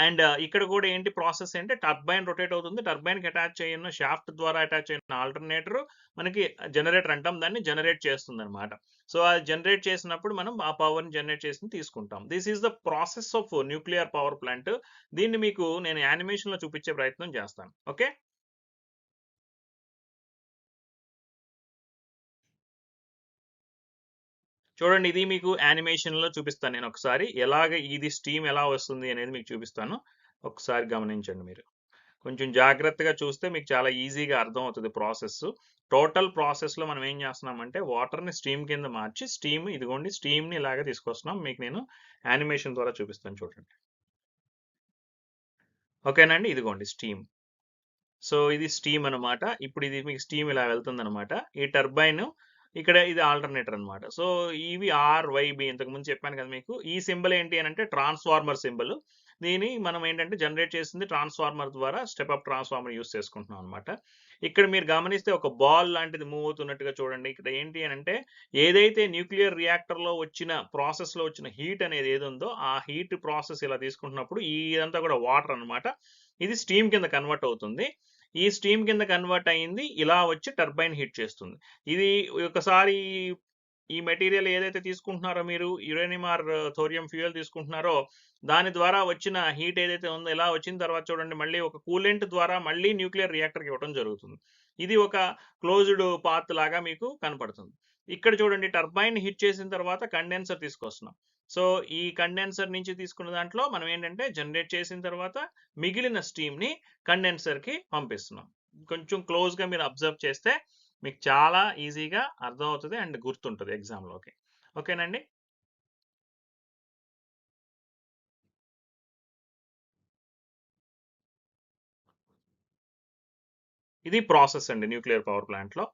అండ్ ఇక్కడ కూడా ఏంటి ప్రాసెస్ అంటే టర్బైన్ రొటేట్ అవుతుంది. టర్బైన్ కి అటాచ్ అయిన షాఫ్ట్ ద్వారా అటాచ్ అయిన ఆల్టర్నేటర్ మనకి జనరేటర్ అంటాం, దాన్ని జనరేట్ చేస్తుంది అనమాట. సో అది జనరేట్ చేసినప్పుడు మనం ఆ పవర్ ని జనరేట్ చేసి తీసుకుంటాం. This is the process of nuclear power plant. దీన్ని మీకు నేను యానిమేషన్ లో చూపించే ప్రయత్నం చేస్తాను. ఓకే, చూడండి, ఇది మీకు యానిమేషన్ లో చూపిస్తాను. నేను ఒకసారి ఎలాగ ఇది స్టీమ్ ఎలా వస్తుంది అనేది మీకు చూపిస్తాను. ఒకసారి గమనించండి. మీరు కొంచెం జాగ్రత్తగా చూస్తే మీకు చాలా ఈజీగా అర్థం అవుతుంది ప్రాసెస్. టోటల్ ప్రాసెస్ లో మనం ఏం చేస్తున్నామంటే వాటర్ ని స్టీమ్ కింద మార్చి స్టీమ్, ఇదిగోండి స్టీమ్ ని ఇలాగా తీసుకొస్తున్నాం. మీకు నేను యానిమేషన్ ద్వారా చూపిస్తాను, చూడండి. ఓకేనండి, ఇదిగోండి స్టీమ్. సో ఇది స్టీమ్ అనమాట. ఇప్పుడు ఇది మీకు స్టీమ్ ఇలా వెళ్తుంది అనమాట. ఈ టర్బైన్ ఇక్కడ ఇది ఆల్టర్నేటర్ అనమాట. సో ఇవి RYB ఇంతకు ముందు చెప్పాను కదా మీకు. ఈ సింబల్ ఏంటి అని అంటే ట్రాన్స్ఫార్మర్ సింబల్. దీని మనం ఏంటంటే జనరేట్ చేసింది ట్రాన్స్ఫార్మర్ ద్వారా స్టెప్ అప్ ట్రాన్స్ఫార్మర్ యూస్ చేసుకుంటున్నాం అనమాట. ఇక్కడ మీరు గమనిస్తే ఒక బాల్ లాంటిది మూవ్ అవుతున్నట్టుగా చూడండి. ఇక్కడ ఏంటి అని అంటే ఏదైతే న్యూక్లియర్ రియాక్టర్ లో వచ్చిన ప్రాసెస్ లో వచ్చిన హీట్ అనేది ఏది ఉందో ఆ హీట్ ప్రాసెస్ ఇలా తీసుకుంటున్నప్పుడు ఇదంతా కూడా వాటర్ అనమాట. ఇది స్టీమ్ కింద కన్వర్ట్ అవుతుంది. ఈ స్టీమ్ కింద కన్వర్ట్ అయింది ఇలా వచ్చి టర్బైన్ హీట్ చేస్తుంది. ఇది ఒకసారి ఈ మెటీరియల్ ఏదైతే తీసుకుంటున్నారో మీరు యురేనియం ఆర్ థోరియం ఫ్యూయల్ తీసుకుంటున్నారో దాని ద్వారా వచ్చిన హీట్ ఏదైతే ఉందో ఇలా వచ్చిన తర్వాత చూడండి మళ్ళీ ఒక కూలెంట్ ద్వారా మళ్ళీ న్యూక్లియర్ రియాక్టర్కి ఇవ్వడం జరుగుతుంది. ఇది ఒక క్లోజ్డ్ పాత్ లాగా మీకు కనపడుతుంది. ఇక్కడ చూడండి టర్బైన్ హిట్ చేసిన తర్వాత కండెన్సర్ తీసుకొస్తున్నాం. సో ఈ కండెన్సర్ నుంచి తీసుకున్న దాంట్లో మనం ఏంటంటే జనరేట్ చేసిన తర్వాత మిగిలిన స్టీమ్ ని కండెన్సర్ కి పంపిస్తున్నాం. కొంచెం క్లోజ్ గా మీరు అబ్జర్వ్ చేస్తే మీకు చాలా ఈజీగా అర్థం అవుతుంది అండ్ గుర్తుంటుంది ఎగ్జామ్ లోకి. ఓకేనండి, ఇది ప్రాసెస్ అండి న్యూక్లియర్ పవర్ ప్లాంట్ లో.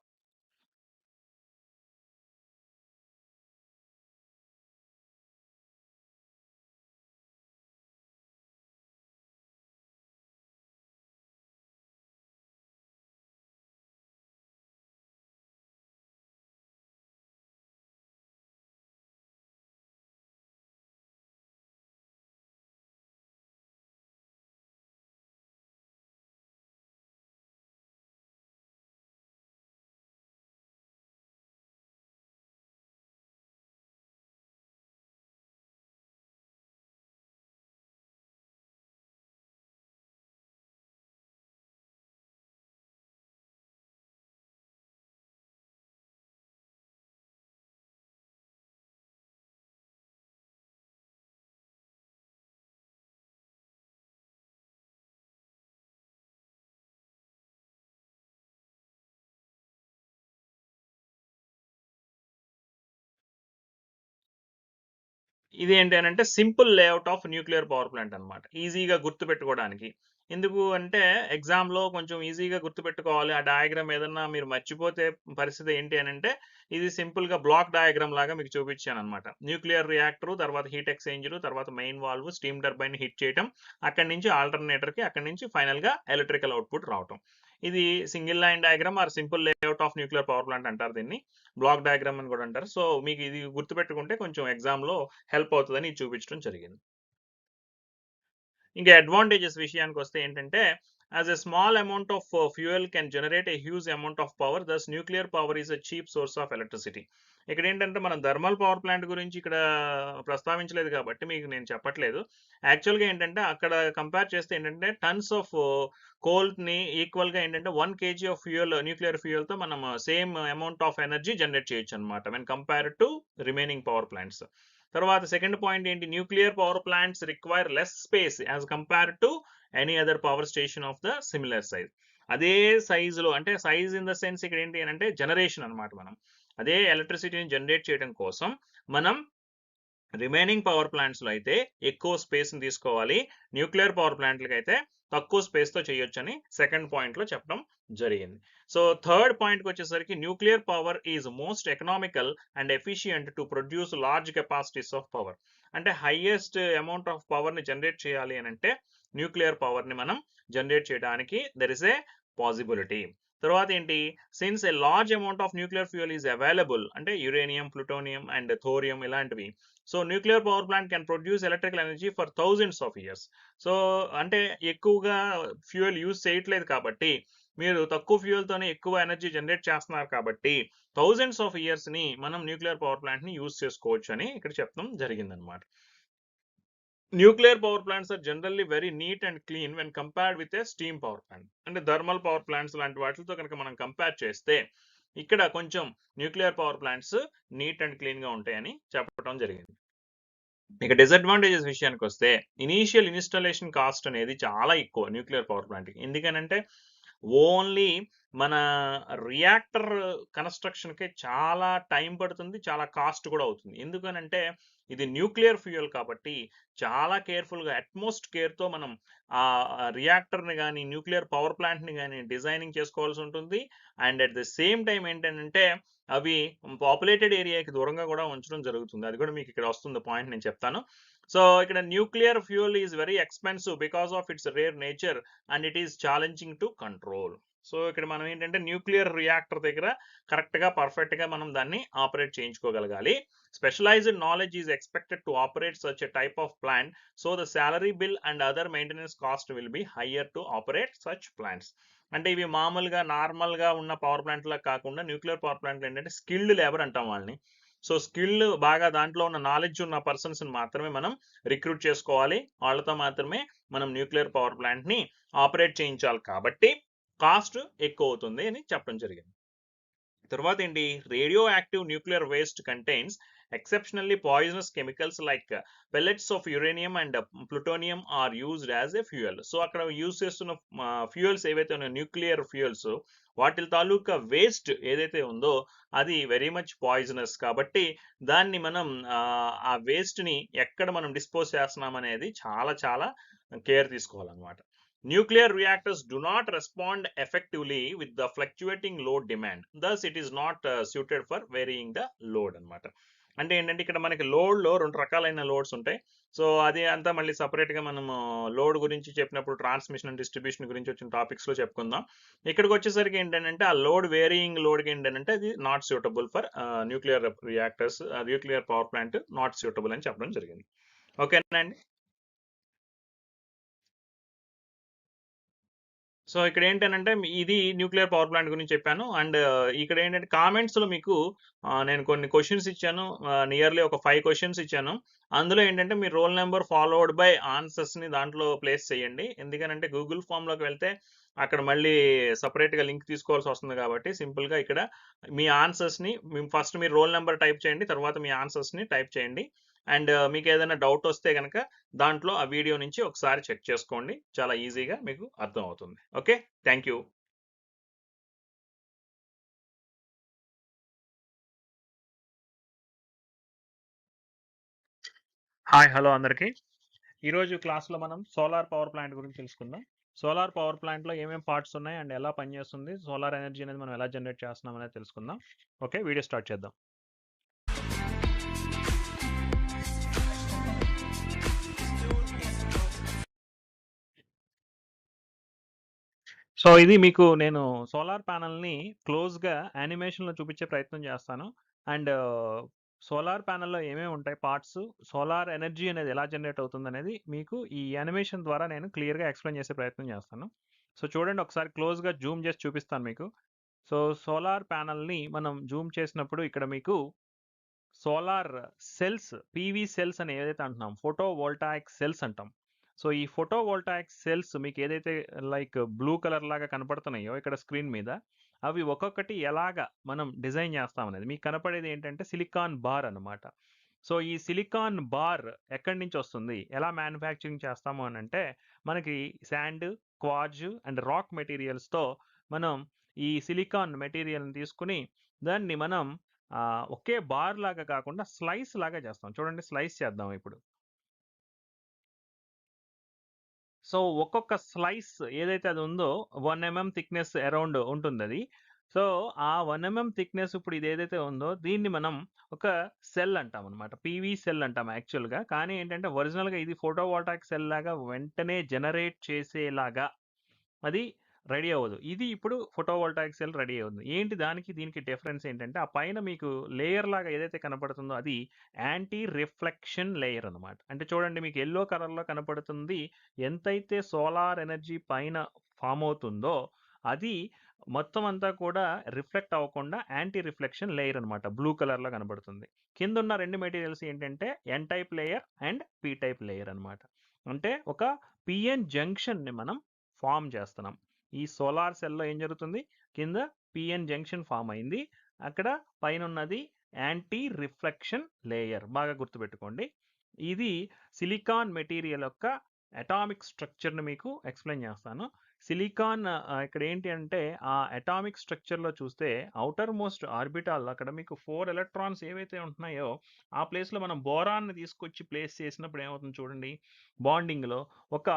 ఇది ఏంటి అని అంటే simple layout of nuclear power plant అనమాట. ఈజీగా గుర్తు పెట్టుకోవడానికి. ఎందుకు అంటే ఎగ్జామ్ లో కొంచెం ఈజీగా గుర్తు పెట్టుకోవాలి. ఆ డయాగ్రామ్ ఏదన్నా మీరు మర్చిపోతే పరిస్థితి ఏంటి అని అంటే ఇది సింపుల్ గా బ్లాక్ డయాగ్రామ్ లాగా మీకు చూపించాను అనమాట. న్యూక్లియర్ రియాక్టర్, తర్వాత హీట్ ఎక్స్చేంజర్, తర్వాత main valve, steam turbine hit చేయటం, అక్కడి నుంచి ఆల్టర్నేటర్ కి, అక్కడి నుంచి ఫైనల్ గా ఎలక్ట్రికల్ అవుట్పుట్ రావటం. ఇది single line diagram or simple layout of nuclear power plant అంటారు దీన్ని. బ్లాక్ డయాగ్రామ్ అని కూడా అంటారు. సో మీకు ఇది గుర్తుపెట్టుకుంటే కొంచెం ఎగ్జామ్ లో హెల్ప్ అవుతుందని చూపించడం జరిగింది. ఇంకా అడ్వాంటేజెస్ విషయానికి వస్తే ఏంటంటే as a small amount of fuel can generate a huge amount of power, thus nuclear power is a cheap source of electricity. ఇక్కడ ఏంటంటే మనం థర్మల్ పవర్ ప్లాంట్ గురించి ఇక్కడ ప్రస్తావించలేదు కాబట్టి మీకు నేను చెప్పట్లేదు. యాక్చువల్గా ఏంటంటే అక్కడ కంపేర్ చేస్తే ఏంటంటే టన్స్ ఆఫ్ కోల్ ని ఈక్వల్ గా ఏంటంటే 1 kg of fuel, nuclear fuel తో మనం same amount of energy generate చేయొచ్చు అనమాట when compare to remaining power plants. తర్వాత సెకండ్ పాయింట్ ఏంటి, nuclear power plants require less space as compare to any other power station of the similar size. అదే సైజులో అంటే size in the sense ఇక్కడ ఏంటి అంటే జనరేషన్ అనమాట. మనం అదే ఎలక్ట్రిసిటీని జనరేట్ చేయడం కోసం మనం రిమైనింగ్ పవర్ ప్లాంట్స్ లో అయితే ఎక్కువ స్పేస్ ని తీసుకోవాలి, న్యూక్లియర్ పవర్ ప్లాంట్లకి అయితే తక్కువ స్పేస్ తో చేయొచ్చు అని సెకండ్ పాయింట్ లో చెప్పడం జరిగింది. సో థర్డ్ పాయింట్ కి వచ్చేసరికి nuclear power is most economical and efficient to produce large capacities of power. అంటే హైయెస్ట్ అమౌంట్ ఆఫ్ పవర్ని జనరేట్ చేయాలి అని అంటే న్యూక్లియర్ పవర్ని మనం జనరేట్ చేయడానికి దెర్ ఇస్ ఏ పాసిబిలిటీ. తర్వాత ఏంటి, since a large amount of nuclear fuel is available, అంటే యురేనియం, ప్లూటోనియం అండ్ థోరియం ఇలాంటివి. So nuclear power plant can produce electrical energy for thousands of years. So అంటే ఎక్కువగా fuel use చేయట్లేదు కాబట్టి, మీరు తక్కువ ఫ్యూయల్ తోనే ఎక్కువ ఎనర్జీ జనరేట్ చేస్తున్నారు కాబట్టి థౌజండ్స్ ఆఫ్ ఇయర్స్ ని మనం న్యూక్లియర్ పవర్ ప్లాంట్ ని యూజ్ చేసుకోవచ్చు అని ఇక్కడ చెప్పడం జరిగిందనమాట. Nuclear power plants are generally very neat and clean when compared with a steam power plant. అంటే థర్మల్ పవర్ ప్లాంట్స్ లాంటి వాటితో కనుక మనం కంపేర్ చేస్తే ఇక్కడ కొంచెం nuclear power plants neat and clean గా ఉంటాయని చెప్పడం జరిగింది. ఇక డిసడ్వాంటేజెస్ విషయానికి వస్తే ఇనీషియల్ ఇన్స్టాలేషన్ కాస్ట్ అనేది చాలా ఎక్కువ న్యూక్లియర్ పవర్ ప్లాంట్కి. ఎందుకనంటే ఓన్లీ మన రియాక్టర్ కన్స్ట్రక్షన్కే చాలా టైం పడుతుంది, చాలా కాస్ట్ కూడా అవుతుంది. ఎందుకనంటే ఇది న్యూక్లియర్ ఫ్యూయల్ కాబట్టి చాలా కేర్ఫుల్గా అట్మోస్ట్ కేర్తో మనం ఆ రియాక్టర్ని కానీ న్యూక్లియర్ పవర్ ప్లాంట్ని కానీ డిజైనింగ్ చేసుకోవాల్సి ఉంటుంది. And at the same time ఏంటంటే అవి పాపులేటెడ్ ఏరియాకి దూరంగా కూడా ఉంచడం జరుగుతుంది. అది కూడా మీకు ఇక్కడ వస్తుంది పాయింట్, నేను చెప్తాను. సో ఇక్కడ nuclear fuel is very expensive because of it's rare nature and it is challenging to control. So ఇక్కడ మనం ఏంటంటే న్యూక్లియర్ రియాక్టర్ దగ్గర కరెక్ట్గా పర్ఫెక్ట్గా మనం దాన్ని ఆపరేట్ చేయించుకోగలగాలి. Specialized knowledge is expected to operate such a type of plant, so the salary bill and other maintenance cost will be higher to operate such plants. అంటే ఇవి మామూలుగా నార్మల్గా ఉన్న పవర్ ప్లాంట్లా కాకుండా న్యూక్లియర్ పవర్ ప్లాంట్లు ఏంటంటే స్కిల్డ్ లేబర్ అంటాం వాళ్ళని. సో స్కిల్ బాగా దాంట్లో ఉన్న నాలెడ్జ్ ఉన్న పర్సన్స్ మాత్రమే మనం రిక్రూట్ చేసుకోవాలి, వాళ్ళతో మాత్రమే మనం న్యూక్లియర్ పవర్ ప్లాంట్ ని ఆపరేట్ చేయించాలి కాబట్టి కాస్ట్ ఎక్కువ అవుతుంది అని చెప్పడం జరిగింది. తర్వాత ఏంటి, radio active nuclear waste contains exceptionally poisonous chemicals like pellets of uranium and plutonium are used as a fuel. So అక్కడ యూజ్ చేస్తున్న ఫ్యూయల్స్ ఏవైతే ఉన్నాయో న్యూక్లియర్ ఫ్యూయల్స్, వాటి తాలూకా వేస్ట్ ఏదైతే ఉందో అది వెరీ మచ్ పాయిజనస్ కాబట్టి దాన్ని మనం ఆ వేస్ట్ ని ఎక్కడ మనం డిస్పోజ్ చేస్తున్నాం అనేది చాలా చాలా కేర్ తీసుకోవాలన్నమాట. Nuclear reactors do not respond effectively with the fluctuating load demand. Thus, it is not suited for varying the load అన్నమాట. అంటే ఏంటంటే ఇక్కడ మనకి లోడ్లో రెండు రకాలైన లోడ్స్ ఉంటాయి. సో అది అంతా మళ్ళీ సపరేట్గా మనం లోడ్ గురించి చెప్పినప్పుడు ట్రాన్స్మిషన్ అండ్ డిస్ట్రిబ్యూషన్ గురించి వచ్చిన టాపిక్స్లో చెప్పుకుందాం. ఇక్కడికి వచ్చేసరికి ఏంటంటే ఆ లోడ్ వేరియింగ్ లోడ్కి ఏంటంటే అది not suitable for nuclear reactors, nuclear power plant not suitable అని చెప్పడం జరిగింది. ఓకేనా అండి. సో ఇక్కడ ఏంటంటే ఇది న్యూక్లియర్ పవర్ ప్లాంట్ గురించి చెప్పాను. అండ్ ఇక్కడ ఏంటంటే కామెంట్స్లో మీకు నేను కొన్ని క్వశ్చన్స్ ఇచ్చాను, నియర్లీ ఒక 5 క్వశ్చన్స్ ఇచ్చాను. అందులో ఏంటంటే మీ రోల్ నెంబర్ ఫాలోవర్డ్ బై ఆన్సర్స్ని దాంట్లో ప్లేస్ చేయండి. ఎందుకనంటే గూగుల్ ఫామ్లోకి వెళ్తే అక్కడ మళ్ళీ సపరేట్గా లింక్ తీసుకోవాల్సి వస్తుంది కాబట్టి సింపుల్గా ఇక్కడ మీ ఆన్సర్స్ని ఫస్ట్ మీ రోల్ నెంబర్ టైప్ చేయండి, తర్వాత మీ ఆన్సర్స్ని టైప్ చేయండి. అండ్ మీకు ఏదైనా డౌట్ వస్తే కనుక దాంట్లో ఆ వీడియో నుంచి ఒకసారి చెక్ చేసుకోండి, చాలా ఈజీగా మీకు అర్థం అవుతుంది. Okay, thank you. Hi, hello అందరికీ. ఈరోజు క్లాస్లో మనం సోలార్ పవర్ ప్లాంట్ గురించి తెలుసుకుందాం. సోలార్ పవర్ ప్లాంట్లో ఏమేమి పార్ట్స్ ఉన్నాయి అండ్ ఎలా పనిచేస్తుంది, సోలార్ ఎనర్జీ అనేది మనం ఎలా జనరేట్ చేస్తున్నాం అనేది తెలుసుకుందాం. ఓకే, వీడియో స్టార్ట్ చేద్దాం. సో ఇది మీకు నేను సోలార్ ప్యానల్ని క్లోజ్గా యానిమేషన్లో చూపించే ప్రయత్నం చేస్తాను. అండ్ సోలార్ ప్యానల్లో ఏమేమి ఉంటాయి పార్ట్స్, సోలార్ ఎనర్జీ అనేది ఎలా జనరేట్ అవుతుంది అనేది మీకు ఈ యానిమేషన్ ద్వారా నేను క్లియర్గా ఎక్స్ప్లెయిన్ చేసే ప్రయత్నం చేస్తాను. సో చూడండి, ఒకసారి క్లోజ్గా జూమ్ చేసి చూపిస్తాను మీకు. సో సోలార్ ప్యానల్ని మనం జూమ్ చేసినప్పుడు ఇక్కడ మీకు సోలార్ సెల్స్, పీవీ సెల్స్ అని ఏదైతే అంటున్నాం, ఫోటో వోల్టాయిక్ సెల్స్ అంటాం. సో ఈ ఫోటో వోల్టాయిక్ సెల్స్ మీకు ఏదైతే లైక్ బ్లూ కలర్ లాగా కనపడుతున్నాయో ఇక్కడ స్క్రీన్ మీద, అవి ఒక్కొక్కటి ఎలాగా మనం డిజైన్ చేస్తాం అనేది మీకు కనపడేది ఏంటంటే సిలికాన్ బార్ అన్నమాట. సో ఈ సిలికాన్ బార్ ఎక్కడి నుంచి వస్తుంది, ఎలా మ్యానుఫ్యాక్చరింగ్ చేస్తాము అని అంటే మనకి శాండ్, క్వార్జ్ అండ్ రాక్ మెటీరియల్స్తో మనం ఈ సిలికాన్ మెటీరియల్ని తీసుకుని దాన్ని మనం ఒకే బార్ లాగా కాకుండా స్లైస్ లాగా చేస్తాం. చూడండి, స్లైస్ చేద్దాం ఇప్పుడు. సో ఒక్కొక్క స్లైస్ ఏదైతే అది ఉందో 1 mm థిక్నెస్ అరౌండ్ ఉంటుంది అది. సో, ఆ 1 mm థిక్‌నెస్ ఇప్పుడు ఇదేదైతే ఉందో దీన్ని మనం ఒక సెల్ అంటామనమాట. పీవీ సెల్ అంటాం యాక్చువల్‌గా. కానీ ఏంటంటే ఒరిజినల్‌గా ఇది ఫోటోవోల్టాయిక్ సెల్ లాగా వెంటనే జనరేట్ చేసేలాగా అది రెడీ అవ్వదు. ఇది ఇప్పుడు ఫోటోవోల్టాయిక్ సెల్ రెడీ అవుతుంది. ఏంటి దానికి దీనికి డిఫరెన్స్ ఏంటంటే ఆ పైన మీకు లేయర్ లాగా ఏదైతే కనపడుతుందో అది యాంటీ రిఫ్లెక్షన్ లేయర్ అనమాట. అంటే చూడండి మీకు యెల్లో కలర్‌లో కనపడుతుంది. ఎంతైతే సోలార్ ఎనర్జీ పైన ఫార్మ్ అవుతుందో అది మొత్తం అంతా కూడా రిఫ్లెక్ట్ అవ్వకుండా యాంటీ రిఫ్లెక్షన్ లేయర్ అనమాట. బ్లూ కలర్‌లో కనబడుతుంది. కిందున్న 2 మెటీరియల్స్ ఏంటంటే N type layer and P type layer అనమాట. అంటే ఒక పీఎన్ జంక్షన్‌ని మనం ఫార్మ్ చేస్తున్నాం. ఈ సోలార్ సెల్‌లో ఏం జరుగుతుంది? కింద పీఎన్ జంక్షన్ ఫార్మ్ అయింది. అక్కడ పైనున్నది యాంటీ రిఫ్లెక్షన్ లేయర్. బాగా గుర్తుపెట్టుకోండి. ఇది సిలికాన్ మెటీరియల్ యొక్క అటామిక్ స్ట్రక్చర్‌ని మీకు ఎక్స్‌ప్లెయిన్ చేస్తాను. సిలికాన్ ఇక్కడ ఏంటి అంటే ఆ అటామిక్ స్ట్రక్చర్‌లో చూస్తే ఔటర్ మోస్ట్ ఆర్బిటాల్ అక్కడ మీకు 4 ఎలక్ట్రాన్స్ ఏవైతే ఉంటున్నాయో ఆ ప్లేస్‌లో మనం బోరాన్‌ని తీసుకొచ్చి ప్లేస్ చేసినప్పుడు ఏమవుతుంది చూడండి. బాండింగ్‌లో ఒక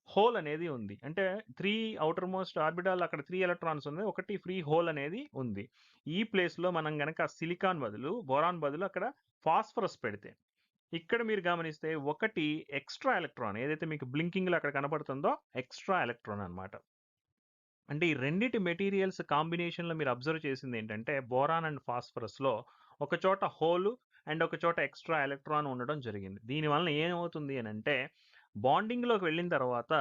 హోల్ అనేది ఉంది. అంటే 3 ఔటర్ మోస్ట్ ఆర్బిటాల్ అక్కడ 3 ఎలక్ట్రాన్స్ ఉన్నాయి. ఒకటి ఫ్రీ హోల్ అనేది ఉంది. ఈ ప్లేస్‌లో మనం గనక సిలికాన్ బదులు బోరాన్ బదులు అక్కడ ఫాస్ఫరస్ పెడితే ఇక్కడ మీరు గమనిస్తే ఒకటి ఎక్స్ట్రా ఎలక్ట్రాన్ ఏదైతే మీకు బ్లింకింగ్‌లో అక్కడ కనపడుతుందో ఎక్స్ట్రా ఎలక్ట్రాన్ అన్నమాట. అంటే ఈ రెండిటి మెటీరియల్స్ కాంబినేషన్‌లో మీరు అబ్జర్వ్ చేసిందేంటంటే, బోరాన్ అండ్ ఫాస్ఫరస్‌లో ఒక చోట హోలు అండ్ ఒక చోట ఎక్స్‌ట్రా ఎలక్ట్రాన్ ఉండడం జరిగింది. దీనివలన ఏమవుతుంది అనంటే, బాండింగ్‌లోకి వెళ్ళిన తర్వాత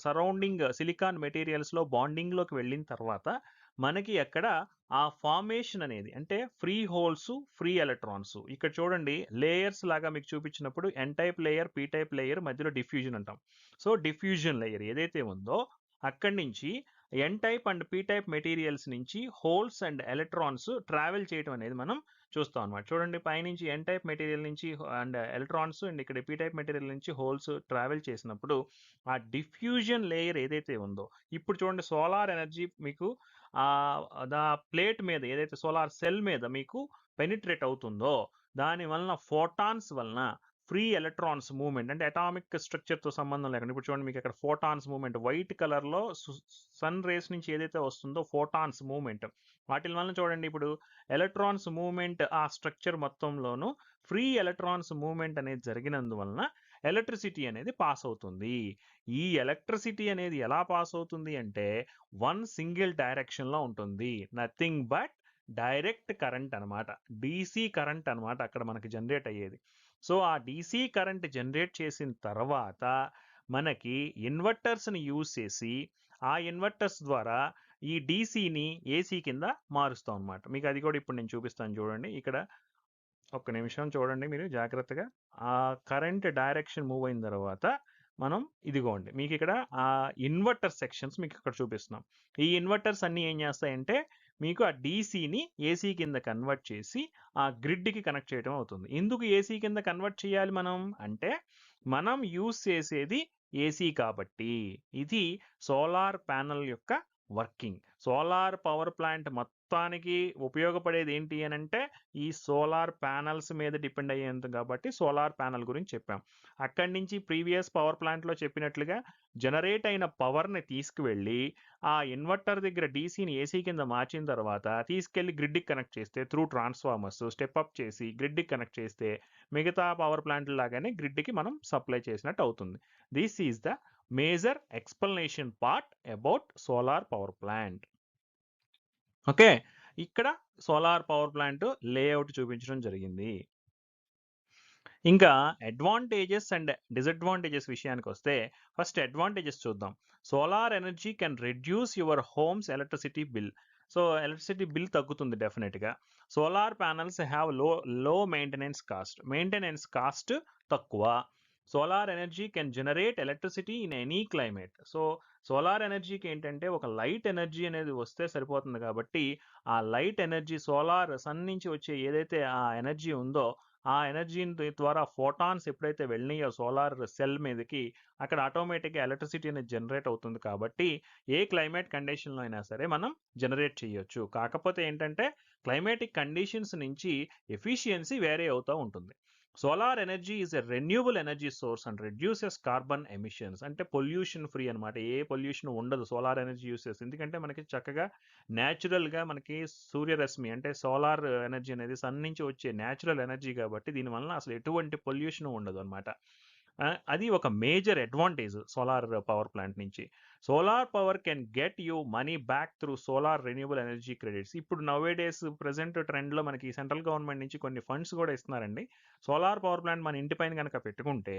సరౌండింగ్ సిలికాన్ మెటీరియల్స్‌లో బాండింగ్‌లోకి వెళ్ళిన తర్వాత, మనకి అక్కడ ఆ ఫార్మేషన్ అనేది అంటే ఫ్రీ హోల్స్, ఫ్రీ ఎలక్ట్రాన్స్. ఇక్కడ చూడండి లేయర్స్ లాగా మీకు చూపించినప్పుడు N type layer, P type layer మధ్యలో డిఫ్యూజన్ అంటాం. సో, డిఫ్యూజన్ లేయర్ ఏదైతే ఉందో అక్కడి నుంచి N type and P type materials నుంచి హోల్స్ అండ్ ఎలక్ట్రాన్స్ ట్రావెల్ చేయడం అనేది మనం చూస్తాం అనమాట. చూడండి పైనుంచి ఎన్ టైప్ మెటీరియల్ నుంచి అండ్ ఎలక్ట్రాన్స్ అండ్ ఇక్కడ పీ టైప్ మెటీరియల్ నుంచి హోల్స్ ట్రావెల్ చేసినప్పుడు ఆ డిఫ్యూజన్ లేయర్ ఏదైతే ఉందో ఇప్పుడు చూడండి సోలార్ ఎనర్జీ మీకు ఆ దా ప్లేట్ మీద ఏదైతే సోలార్ సెల్ మీద మీకు పెనిట్రేట్ అవుతుందో దాని వలన ఫోటాన్స్ వలన ఫ్రీ ఎలక్ట్రాన్స్ మూవ్మెంట్ అంటే అటామిక్ స్ట్రక్చర్తో సంబంధం లేకుండా ఇప్పుడు చూడండి మీకు అక్కడ ఫోటాన్స్ మూవ్మెంట్ వైట్ కలర్లో సన్ రేస్ నుంచి ఏదైతే వస్తుందో ఫోటాన్స్ మూవ్మెంట్ వాటి వలన చూడండి ఇప్పుడు ఎలక్ట్రాన్స్ మూవ్మెంట్ ఆ స్ట్రక్చర్ మొత్తంలోనూ ఫ్రీ ఎలక్ట్రాన్స్ మూవ్మెంట్ అనేది జరిగినందువలన ఎలక్ట్రిసిటీ అనేది పాస్ అవుతుంది. ఈ ఎలక్ట్రిసిటీ అనేది ఎలా పాస్ అవుతుంది అంటే వన్ సింగిల్ డైరెక్షన్లో ఉంటుంది. నథింగ్ బట్ డైరెక్ట్ కరెంట్ అనమాట. డీసీ కరెంట్ అనమాట అక్కడ మనకి జనరేట్ అయ్యేది. సో ఆ డీసీ కరెంట్ జనరేట్ చేసిన తర్వాత మనకి ఇన్వర్టర్స్ని యూజ్ చేసి ఆ ఇన్వర్టర్స్ ద్వారా ఈ డీసీని ఏసీ కింద మారుస్తాం అనమాట. మీకు అది కూడా ఇప్పుడు నేను చూపిస్తాను చూడండి. ఇక్కడ ఒక్క నిమిషం చూడండి మీరు జాగ్రత్తగా. ఆ కరెంట్ డైరెక్షన్ మూవ్ అయిన తర్వాత మనం ఇదిగోండి మీకు ఇక్కడ ఆ ఇన్వర్టర్ సెక్షన్స్ మీకు ఇక్కడ చూపిస్తున్నాం. ఈ ఇన్వర్టర్స్ అన్నీ ఏం చేస్తాయంటే మీకు ఆ డీసీని ఏసీ కింద కన్వర్ట్ చేసి ఆ గ్రిడ్కి కనెక్ట్ చేయడం అవుతుంది. ఎందుకు ఏసీ కింద కన్వర్ట్ చేయాలి మనం అంటే మనం యూస్ చేసేది ఏసీ కాబట్టి. ఇది సోలార్ ప్యానల్ యొక్క వర్కింగ్. సోలార్ పవర్ ప్లాంట్ మొత్తానికి ఉపయోగపడేది ఏంటి అని అంటే ఈ సోలార్ ప్యానల్స్ మీద డిపెండ్ అయ్యేంత కాబట్టి సోలార్ ప్యానల్ గురించి చెప్పాం. అక్కడి నుంచి ప్రీవియస్ పవర్ ప్లాంట్లో చెప్పినట్లుగా జనరేట్ అయిన పవర్ని తీసుకువెళ్ళి ఆ ఇన్వర్టర్ దగ్గర డీసీని ఏసీ కింద మార్చిన తర్వాత తీసుకెళ్లి గ్రిడ్కి కనెక్ట్ చేస్తే త్రూ ట్రాన్స్ఫార్మర్స్ స్టెప్ అప్ చేసి గ్రిడ్కి కనెక్ట్ చేస్తే మిగతా పవర్ ప్లాంట్ లాగానే గ్రిడ్కి మనం సప్లై చేసినట్టు అవుతుంది. This is the major explanation part about solar power plant. Okay, ఇక్కడ సోలార్ పవర్ ప్లాంట్ లేఅవుట్ చూపించడం జరిగింది. ఇంకా అడ్వాంటేజెస్ అండ్ డిసడ్వాంటేజెస్ విషయానికి వస్తే ఫస్ట్ అడ్వాంటేజెస్ చూద్దాం. Solar energy can reduce your home's electricity bill. So electricity bill తగ్గుతుంది డెఫినెట్గా. Solar panels have low maintenance cost తక్కువ. Solar energy can generate electricity in any climate. So solar ఎనర్జీకి ఏంటంటే ఒక light energy అనేది వస్తే సరిపోతుంది కాబట్టి ఆ లైట్ ఎనర్జీ సోలార్ సన్ నుంచి వచ్చే ఏదైతే ఆ ఎనర్జీ ఉందో ఆ ఎనర్జీ ద్వారా ఫోటాన్స్ ఎప్పుడైతే వెళ్ళినాయో సోలార్ సెల్ మీదకి అక్కడ ఆటోమేటిక్గా ఎలక్ట్రిసిటీ అనేది జనరేట్ అవుతుంది కాబట్టి ఏ క్లైమేట్ కండిషన్లో అయినా సరే మనం జనరేట్ చేయొచ్చు. కాకపోతే ఏంటంటే క్లైమేటిక్ కండిషన్స్ నుంచి ఎఫిషియన్సీ వేరే అవుతూ ఉంటుంది. Solar energy is a renewable energy source and reduces carbon emissions. అంటే పొల్యూషన్ ఫ్రీ అనమాట. ఏ పొల్యూషన్ ఉండదు సోలార్ ఎనర్జీ యూస్ చేస్తే. ఎందుకంటే మనకి చక్కగా న్యాచురల్గా మనకి సూర్యరశ్మి అంటే సోలార్ ఎనర్జీ అనేది సన్ నుంచి వచ్చే న్యాచురల్ ఎనర్జీ కాబట్టి దీనివల్ల అసలు ఎటువంటి పొల్యూషన్ ఉండదు అనమాట. అది ఒక major advantage solar power plant నుంచి. Solar power can get you money back through solar renewable energy credits. ఇప్పుడు నవే డేస్ ప్రెసెంట్ ట్రెండ్లో మనకి సెంట్రల్ గవర్నమెంట్ నుంచి కొన్ని ఫండ్స్ కూడా ఇస్తున్నారండి. సోలార్ పవర్ ప్లాంట్ మన ఇంటి పైన కనుక పెట్టుకుంటే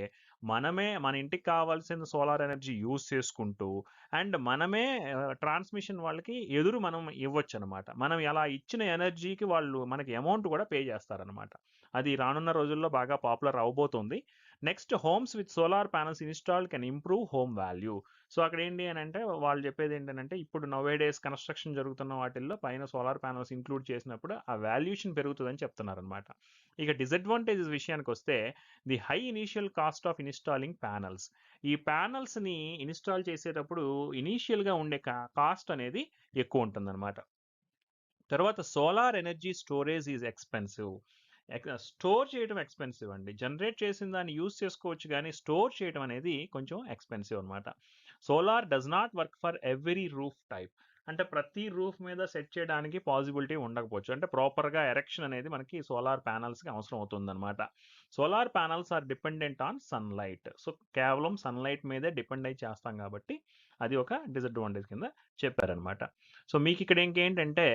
మనమే మన ఇంటికి కావాల్సిన సోలార్ ఎనర్జీ యూజ్ చేసుకుంటూ అండ్ మనమే ట్రాన్స్మిషన్ వాళ్ళకి ఎదురు మనం ఇవ్వచ్చు అనమాట. మనం అలా ఇచ్చిన ఎనర్జీకి వాళ్ళు మనకి అమౌంట్ కూడా పే చేస్తారనమాట. అది రానున్న రోజుల్లో బాగా పాపులర్ అవబోతుంది. Next, homes with solar panels install can improve home value. So అక్కడ ఏంటి అని అంటే వాళ్ళు చెప్పేది ఏంటంటే ఇప్పుడు నవే డేస్ కన్స్ట్రక్షన్ జరుగుతున్న వాటిల్లో పైన సోలార్ ప్యానల్స్ ఇంక్లూడ్ చేసినప్పుడు ఆ వాల్యూషన్ పెరుగుతుందని చెప్తున్నారు అనమాట. ఇక డిసడ్వాంటేజెస్ విషయానికి వస్తే the high initial cost of installing panels. ఈ ప్యానల్స్ని ఇన్స్టాల్ చేసేటప్పుడు ఇనీషియల్గా ఉండే కాస్ట్ అనేది ఎక్కువ ఉంటుందన్నమాట. తర్వాత solar energy storage is expensive. Store చేయడం ఎక్స్పెన్సివ్ అండి. జనరేట్ చేసిన దాన్ని యూజ్ చేసుకోవచ్చు కానీ స్టోర్ చేయడం అనేది కొంచెం ఎక్స్పెన్సివ్ అనమాట. Solar does not work for every roof type. అంటే ప్రతి రూఫ్ మీద సెట్ చేయడానికి పాసిబిలిటీ ఉండకపోవచ్చు. అంటే ప్రాపర్గా ఎరెక్షన్ అనేది మనకి సోలార్ ప్యానల్స్కి అవసరం అవుతుందన్నమాట. Solar panels are dependent on sunlight. So కేవలం సన్లైట్ మీదే డిపెండ్ అయి చేస్తాం కాబట్టి అది ఒక డిసడ్వాంటేజ్ కింద చెప్పారనమాట. సో మీకు ఇక్కడ ఇంకేంటంటే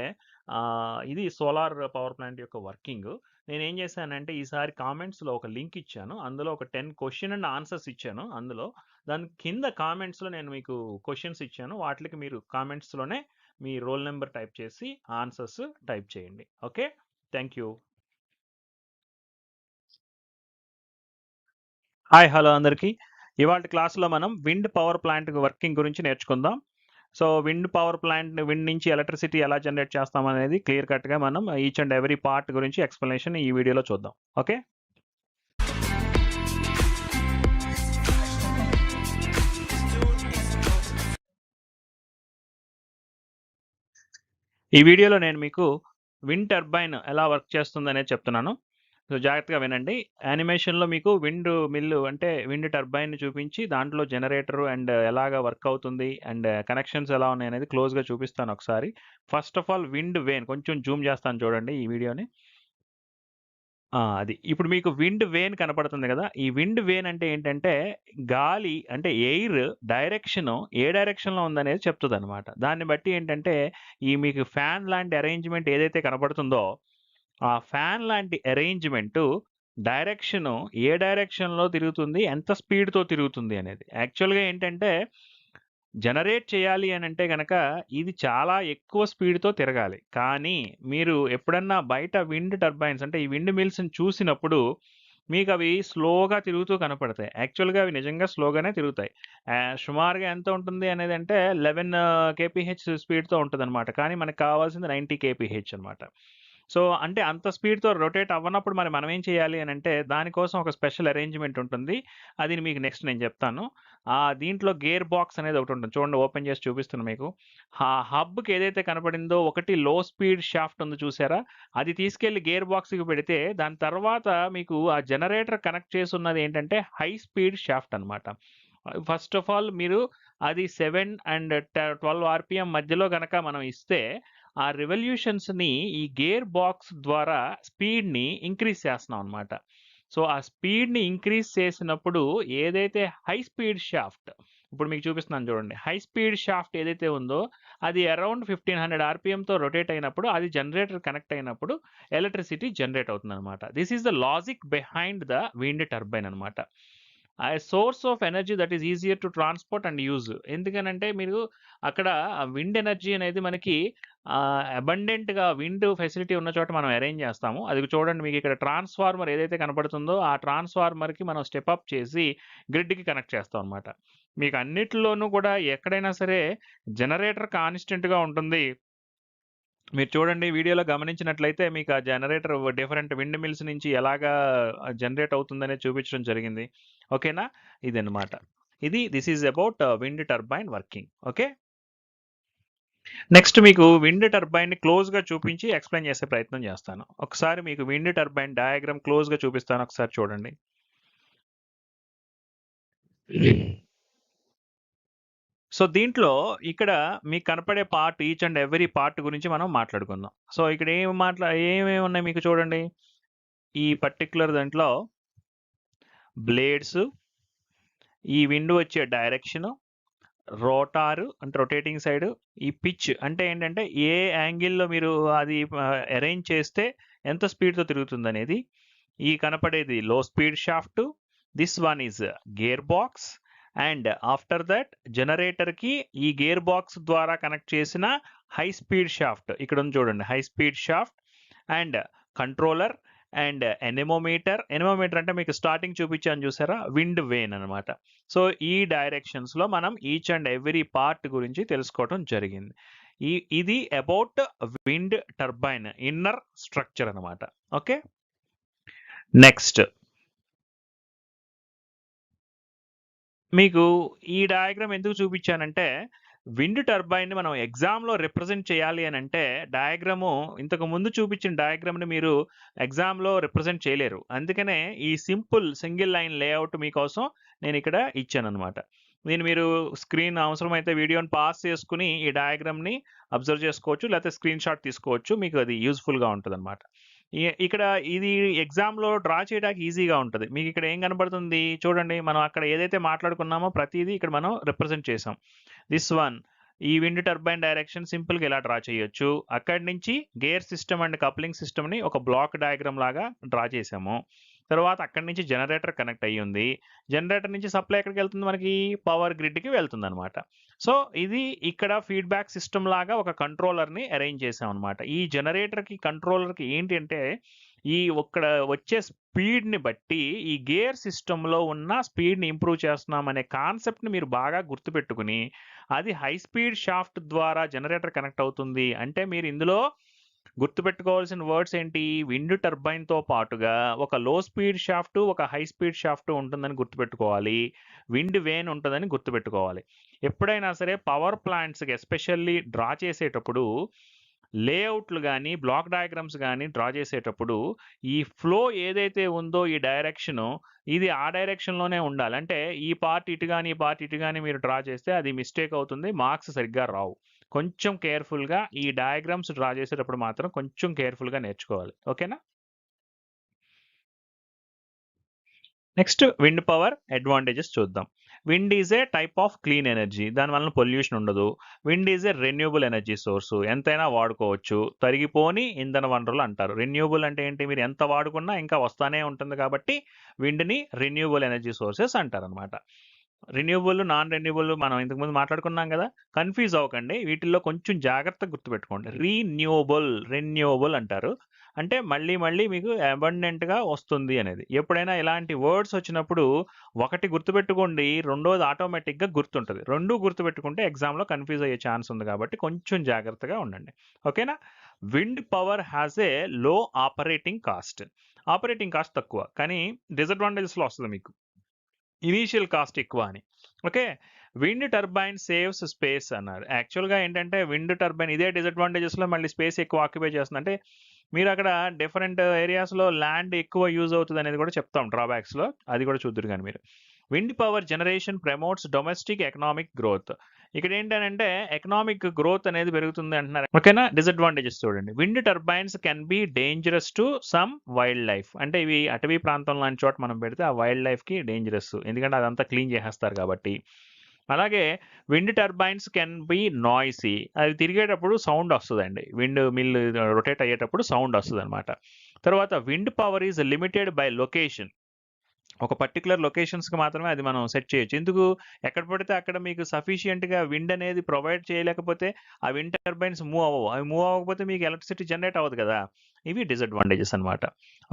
ఇది సోలార్ పవర్ ప్లాంట్ యొక్క వర్కింగ్. నేనేం చేశానంటే ఈసారి కామెంట్స్లో ఒక లింక్ ఇచ్చాను. అందులో ఒక 10 క్వశ్చన్ అండ్ ఆన్సర్స్ ఇచ్చాను. అందులో దాని కింద కామెంట్స్లో నేను మీకు క్వశ్చన్స్ ఇచ్చాను. వాటికి మీరు కామెంట్స్లోనే మీ రోల్ నెంబర్ టైప్ చేసి ఆన్సర్స్ టైప్ చేయండి. Okay, thank you. Hi hello అందరికీ. ఇవాళ క్లాస్లో మనం విండ్ పవర్ ప్లాంట్ వర్కింగ్ గురించి నేర్చుకుందాం. So wind power plant wind నుంచి ఎలక్ట్రిసిటీ ఎలా జనరేట్ చేస్తాం అనేది క్లియర్ కట్గా మనం ఈచ్ అండ్ ఎవ్రీ పార్ట్ గురించి ఎక్స్ప్లెనేషన్ ఈ వీడియోలో చూద్దాం. ఓకే, ఈ వీడియోలో నేను మీకు విండ్ టర్బైన్ ఎలా వర్క్ చేస్తుంది అనేది చెప్తున్నాను. సో జాగ్రత్తగా వినండి. యానిమేషన్లో మీకు విండ్ మిల్లు అంటే విండ్ టర్బైన్ చూపించి దాంట్లో జనరేటర్ అండ్ ఎలాగా వర్క్ అవుతుంది అండ్ కనెక్షన్స్ ఎలా ఉన్నాయి అనేది క్లోజ్గా చూపిస్తాను ఒకసారి. First of all wind vane కొంచెం జూమ్ చేస్తాను చూడండి ఈ వీడియోని. అది ఇప్పుడు మీకు విండ్ వేన్ కనపడుతుంది కదా. ఈ విండ్ వేన్ అంటే ఏంటంటే గాలి అంటే ఎయిర్ డైరెక్షన్ ఏ డైరెక్షన్లో ఉందనేది చెప్తుంది అనమాట. దాన్ని బట్టి ఏంటంటే ఈ మీకు ఫ్యాన్ లాంటి అరేంజ్మెంట్ ఏదైతే కనపడుతుందో ఆ ఫ్యాన్ లాంటి అరేంజ్మెంట్ డైరెక్షన్ ఏ డైరెక్షన్లో తిరుగుతుంది, ఎంత స్పీడ్తో తిరుగుతుంది అనేది. యాక్చువల్గా ఏంటంటే జనరేట్ చేయాలి అని అంటే గనక ఇది చాలా ఎక్కువ స్పీడ్తో తిరగాలి. కానీ మీరు ఎప్పుడన్నా బయట విండ్ టర్బైన్స్ అంటే ఈ విండ్ మిల్స్ని చూసినప్పుడు మీకు అవి స్లోగా తిరుగుతూ కనపడతాయి. యాక్చువల్గా అవి నిజంగా స్లోగానే తిరుగుతాయి. సుమారుగా ఎంత ఉంటుంది అనేది అంటే 11 kph స్పీడ్తో ఉంటుంది అనమాట. కానీ మనకు కావాల్సింది 90 kph అనమాట. సో అంటే అంత స్పీడ్తో రొటేట్ అవ్వనప్పుడు మనం ఏం చేయాలి అని అంటే దానికోసం ఒక స్పెషల్ అరేంజ్మెంట్ ఉంటుంది. అది మీకు నెక్స్ట్ నేను చెప్తాను. దీంట్లో గేర్ బాక్స్ అనేది ఒకటి ఉంటుంది. చూడండి, ఓపెన్ చేసి చూపిస్తున్నాను మీకు. హబ్కి ఏదైతే కనపడిందో ఒకటి లో స్పీడ్ షాఫ్ట్ ఉంది చూసారా, అది తీసుకెళ్లి గేర్ బాక్స్కి పెడితే దాని తర్వాత మీకు ఆ జనరేటర్ కనెక్ట్ చేసి ఉన్నది ఏంటంటే హై స్పీడ్ షాఫ్ట్ అనమాట. ఫస్ట్ ఆఫ్ ఆల్ మీరు అది 7 and 12 RPM మధ్యలో కనుక మనం ఇస్తే ఆ రివల్యూషన్స్ని ఈ గేర్ బాక్స్ ద్వారా స్పీడ్ని ఇంక్రీజ్ చేస్తున్నాం అనమాట. సో ఆ స్పీడ్ని ఇంక్రీజ్ చేసినప్పుడు ఏదైతే హై స్పీడ్ షాఫ్ట్ ఇప్పుడు మీకు చూపిస్తున్నాను చూడండి, హై స్పీడ్ షాఫ్ట్ ఏదైతే ఉందో అది అరౌండ్ 1500 RPMతో రొటేట్ అయినప్పుడు అది జనరేటర్ కనెక్ట్ అయినప్పుడు ఎలక్ట్రిసిటీ జనరేట్ అవుతుంది అనమాట. This is the logic behind the wind turbine అనమాట. ఆ source of energy that is easier to transport and use. ఎందుకనంటే మీరు అక్కడ విండ్ ఎనర్జీ అనేది మనకి అబండెంట్గా విండ్ ఫెసిలిటీ ఉన్న చోట మనం అరేంజ్ చేస్తాము. అది చూడండి, మీకు ఇక్కడ ట్రాన్స్ఫార్మర్ ఏదైతే కనపడుతుందో ఆ ట్రాన్స్ఫార్మర్కి మనం స్టెప్అప్ చేసి గ్రిడ్కి కనెక్ట్ చేస్తాం అనమాట. మీకు అన్నిటిలోనూ కూడా ఎక్కడైనా సరే జనరేటర్ కాన్స్టెంట్గా ఉంటుంది. మీరు చూడండి వీడియోలో గమనించినట్లయితే మీకు ఆ జనరేటర్ డిఫరెంట్ విండ్ మిల్స్ నుంచి ఎలాగా జనరేట్ అవుతుందనేది చూపించడం జరిగింది. ఓకేనా, ఇదన్నమాట. This is about wind turbine working. Okay, next మీకు విండ్ టర్బైన్ ని క్లోజ్ గా చూపించి ఎక్స్ప్లెయిన్ చేసే ప్రయత్నం చేస్తాను. ఒకసారి మీకు విండ్ టర్బైన్ డయాగ్రామ్ క్లోజ్ గా చూపిస్తాను, ఒకసారి చూడండి. సో దీంట్లో ఇక్కడ మీకు కనపడే part, each and every part గురించి మనం మాట్లాడుకుందాం. సో ఇక్కడ ఏమేమి ఉన్నాయి మీకు చూడండి. ఈ పర్టికులర్ దాంట్లో బ్లేడ్స్, ఈ విండ్ వచ్చే డైరెక్షన్, రోటారు అంటే రొటేటింగ్ సైడ్, ఈ పిచ్ అంటే ఏంటంటే ఏ యాంగిల్లో మీరు అది అరేంజ్ చేస్తే ఎంత స్పీడ్తో తిరుగుతుంది అనేది. ఈ కనపడేది low speed shaft, this one is gear box, and after that జనరేటర్కి ఈ గేర్ బాక్స్ ద్వారా కనెక్ట్ చేసిన హై స్పీడ్ షాఫ్ట్ ఇక్కడ ఉంది చూడండి, high speed shaft and controller and anemometer. Anemometer అంటే మీకు స్టార్టింగ్ చూపించాను చూసారా, విండ్ వేన్ అనమాట. సో ఈ డైరెక్షన్స్లో మనం ఈచ్ అండ్ ఎవ్రీ పార్ట్ గురించి తెలుసుకోవడం జరిగింది. ఇది about wind turbine inner structure అనమాట. ఓకే, నెక్స్ట్ మీకు ఈ డయాగ్రామ్ ఎందుకు చూపించానంటే, విండ్ టర్బైన్ మనం ఎగ్జామ్లో రిప్రజెంట్ చేయాలి అని అంటే డయాగ్రాము ఇంతకు ముందు చూపించిన డయాగ్రామ్ని మీరు ఎగ్జామ్లో రిప్రజెంట్ చేయలేరు. అందుకనే ఈ సింపుల్ సింగిల్ లైన్ లేఅవుట్ మీకోసం నేను ఇక్కడ ఇచ్చాను అనమాట. దీన్ని మీరు స్క్రీన్ అవసరమైతే వీడియోని పాస్ చేసుకుని ఈ డయాగ్రామ్ని అబ్జర్వ్ చేసుకోవచ్చు, లేకపోతే స్క్రీన్ షాట్ తీసుకోవచ్చు, మీకు అది యూజ్ఫుల్గా ఉంటుంది అనమాట. ఇక్కడ ఇది ఎగ్జామ్లో డ్రా చేయడానికి ఈజీగా ఉంటుంది. మీకు ఇక్కడ ఏం కనబడుతుంది చూడండి, మనం అక్కడ ఏదైతే మాట్లాడుకున్నామో ప్రతిదీ ఇక్కడ మనం రిప్రజెంట్ చేసాం. దిస్ వన్ ఈ విండ్ టర్బైన్ డైరెక్షన్ సింపుల్గా ఇలా డ్రా చేయొచ్చు. అక్కడి నుంచి గేర్ సిస్టమ్ అండ్ కప్లింగ్ సిస్టమ్ని ఒక బ్లాక్ డయాగ్రామ్ లాగా డ్రా చేసాము. తర్వాత అక్కడి నుంచి జనరేటర్ కనెక్ట్ అయ్యి ఉంది. జనరేటర్ నుంచి సప్లై ఎక్కడికి వెళ్తుంది, మనకి పవర్ గ్రిడ్కి వెళ్తుంది అనమాట. సో ఇది ఇక్కడ ఫీడ్బ్యాక్ సిస్టమ్ లాగా ఒక కంట్రోలర్ని అరేంజ్ చేసాం అనమాట. ఈ జనరేటర్కి కంట్రోలర్కి ఏంటి అంటే, ఈ ఇక్కడ వచ్చే స్పీడ్ని బట్టి ఈ గేర్ సిస్టంలో ఉన్న స్పీడ్ని ఇంప్రూవ్ చేస్తున్నాం అనే కాన్సెప్ట్ని మీరు బాగా గుర్తుపెట్టుకుని, అది హై స్పీడ్ షాఫ్ట్ ద్వారా జనరేటర్ కనెక్ట్ అవుతుంది అంటే మీరు ఇందులో గుర్తుపెట్టుకోవాల్సిన వర్డ్స్ ఏంటి, విండ్ టర్బైన్తో పాటుగా ఒక లో స్పీడ్ షాఫ్ట్, ఒక హై స్పీడ్ షాఫ్ట్ ఉంటుందని గుర్తుపెట్టుకోవాలి, విండ్ వేన్ ఉంటుందని గుర్తుపెట్టుకోవాలి. ఎప్పుడైనా సరే పవర్ ప్లాంట్స్కి ఎస్పెషల్లీ డ్రా చేసేటప్పుడు లేఅవుట్లు కానీ బ్లాక్ డయాగ్రామ్స్ కానీ డ్రా చేసేటప్పుడు ఈ ఫ్లో ఏదైతే ఉందో ఈ డైరెక్షను, ఇది ఆ డైరెక్షన్లోనే ఉండాలి. అంటే ఈ పార్ట్ ఇటు కానీ ఈ పార్ట్ ఇటు కానీ మీరు డ్రా చేస్తే అది మిస్టేక్ అవుతుంది, మార్క్స్ సరిగ్గా రావు. కొంచెం కేర్ఫుల్గా ఈ డయాగ్రామ్స్ డ్రా చేసేటప్పుడు మాత్రం కొంచెం కేర్ఫుల్గా నేర్చుకోవాలి. ఓకేనా. నెక్స్ట్ విండ్ పవర్ అడ్వాంటేజెస్ చూద్దాం. Wind is a type of clean energy, దానివల్ల పొల్యూషన్ ఉండదు. Wind is a renewable energy source, ఎంతైనా వాడుకోవచ్చు, తరిగిపోని ఇంధన వనరులు అంటారు. రెన్యూబుల్ అంటే ఏంటి, మీరు ఎంత వాడుకున్నా ఇంకా వస్తానే ఉంటుంది కాబట్టి విండ్ని రెన్యూబుల్ ఎనర్జీ సోర్సెస్ అంటారు అనమాట. రెన్యూబుల్, నాన్ రెన్యూబుల్ మనం ఇంతకుముందు మాట్లాడుకున్నాం కదా, కన్ఫ్యూజ్ అవ్వకండి, వీటిల్లో కొంచెం జాగ్రత్తగా గుర్తుపెట్టుకోండి. రెన్యూబుల్ అంటారు అంటే మళ్ళీ మళ్ళీ మీకు అబండెంట్గా వస్తుంది అనేది. ఎప్పుడైనా ఇలాంటి వర్డ్స్ వచ్చినప్పుడు ఒకటి గుర్తుపెట్టుకోండి, రెండోది ఆటోమేటిక్గా గుర్తుంటుంది. రెండు గుర్తుపెట్టుకుంటే ఎగ్జామ్లో కన్ఫ్యూజ్ అయ్యే ఛాన్స్ ఉంది కాబట్టి కొంచెం జాగ్రత్తగా ఉండండి. ఓకేనా. విండ్ పవర్ హ్యాస్ ఏ లో ఆపరేటింగ్ కాస్ట్. ఆపరేటింగ్ కాస్ట్ తక్కువ, కానీ డిసడ్వాంటేజెస్లో వస్తుంది మీకు, ఇనీషియల్ కాస్ట్ ఎక్కువ అని. Okay, wind turbine saves space అన్నారు. యాక్చువల్గా ఏంటంటే విండ్ టర్బైన్ ఇదే డిసడ్వాంటేజెస్లో మళ్ళీ స్పేస్ ఎక్కువ ఆక్యుపై చేస్తుంది. అంటే మీరు అక్కడ డిఫరెంట్ ఏరియాస్లో ల్యాండ్ ఎక్కువ యూజ్ అవుతుంది అనేది కూడా చెప్తాం డ్రాబ్యాక్స్లో, అది కూడా చూద్దరు కానీ మీరు. Wind power generation promotes domestic economic growth. ఇక్కడ ఏంటంటే ఎకనామిక్ గ్రోత్ అనేది పెరుగుతుంది అంటున్నారు. ఓకేనా. డిసడ్వాంటేజెస్ చూడండి, wind turbines can be dangerous to some wild life. అంటే ఇవి అటవీ ప్రాంతం లాంటి చోట మనం పెడితే ఆ వైల్డ్ లైఫ్కి డేంజరస్, ఎందుకంటే అదంతా క్లీన్ చేసేస్తారు కాబట్టి. అలాగే wind turbines can be noisy, అది తిరిగేటప్పుడు సౌండ్ వస్తుందండి, విండ్ మిల్ రొటేట్ అయ్యేటప్పుడు సౌండ్ వస్తుంది అనమాట. తర్వాత wind power is limited by location, ఒక పర్టికులర్ లొకేషన్స్కి మాత్రమే అది మనం సెట్ చేయొచ్చు. ఎందుకు, ఎక్కడ పడితే అక్కడ మీకు సఫిషియెంట్గా విండ్ అనేది ప్రొవైడ్ చేయలేకపోతే ఆ విండ్ టర్బైన్స్ మూవ్ అవ్వవు. అవి మూవ్ అవ్వకపోతే మీకు ఎలక్ట్రిసిటీ జనరేట్ అవ్వదు కదా. ఇవి డిసడ్వాంటేజెస్ అనమాట.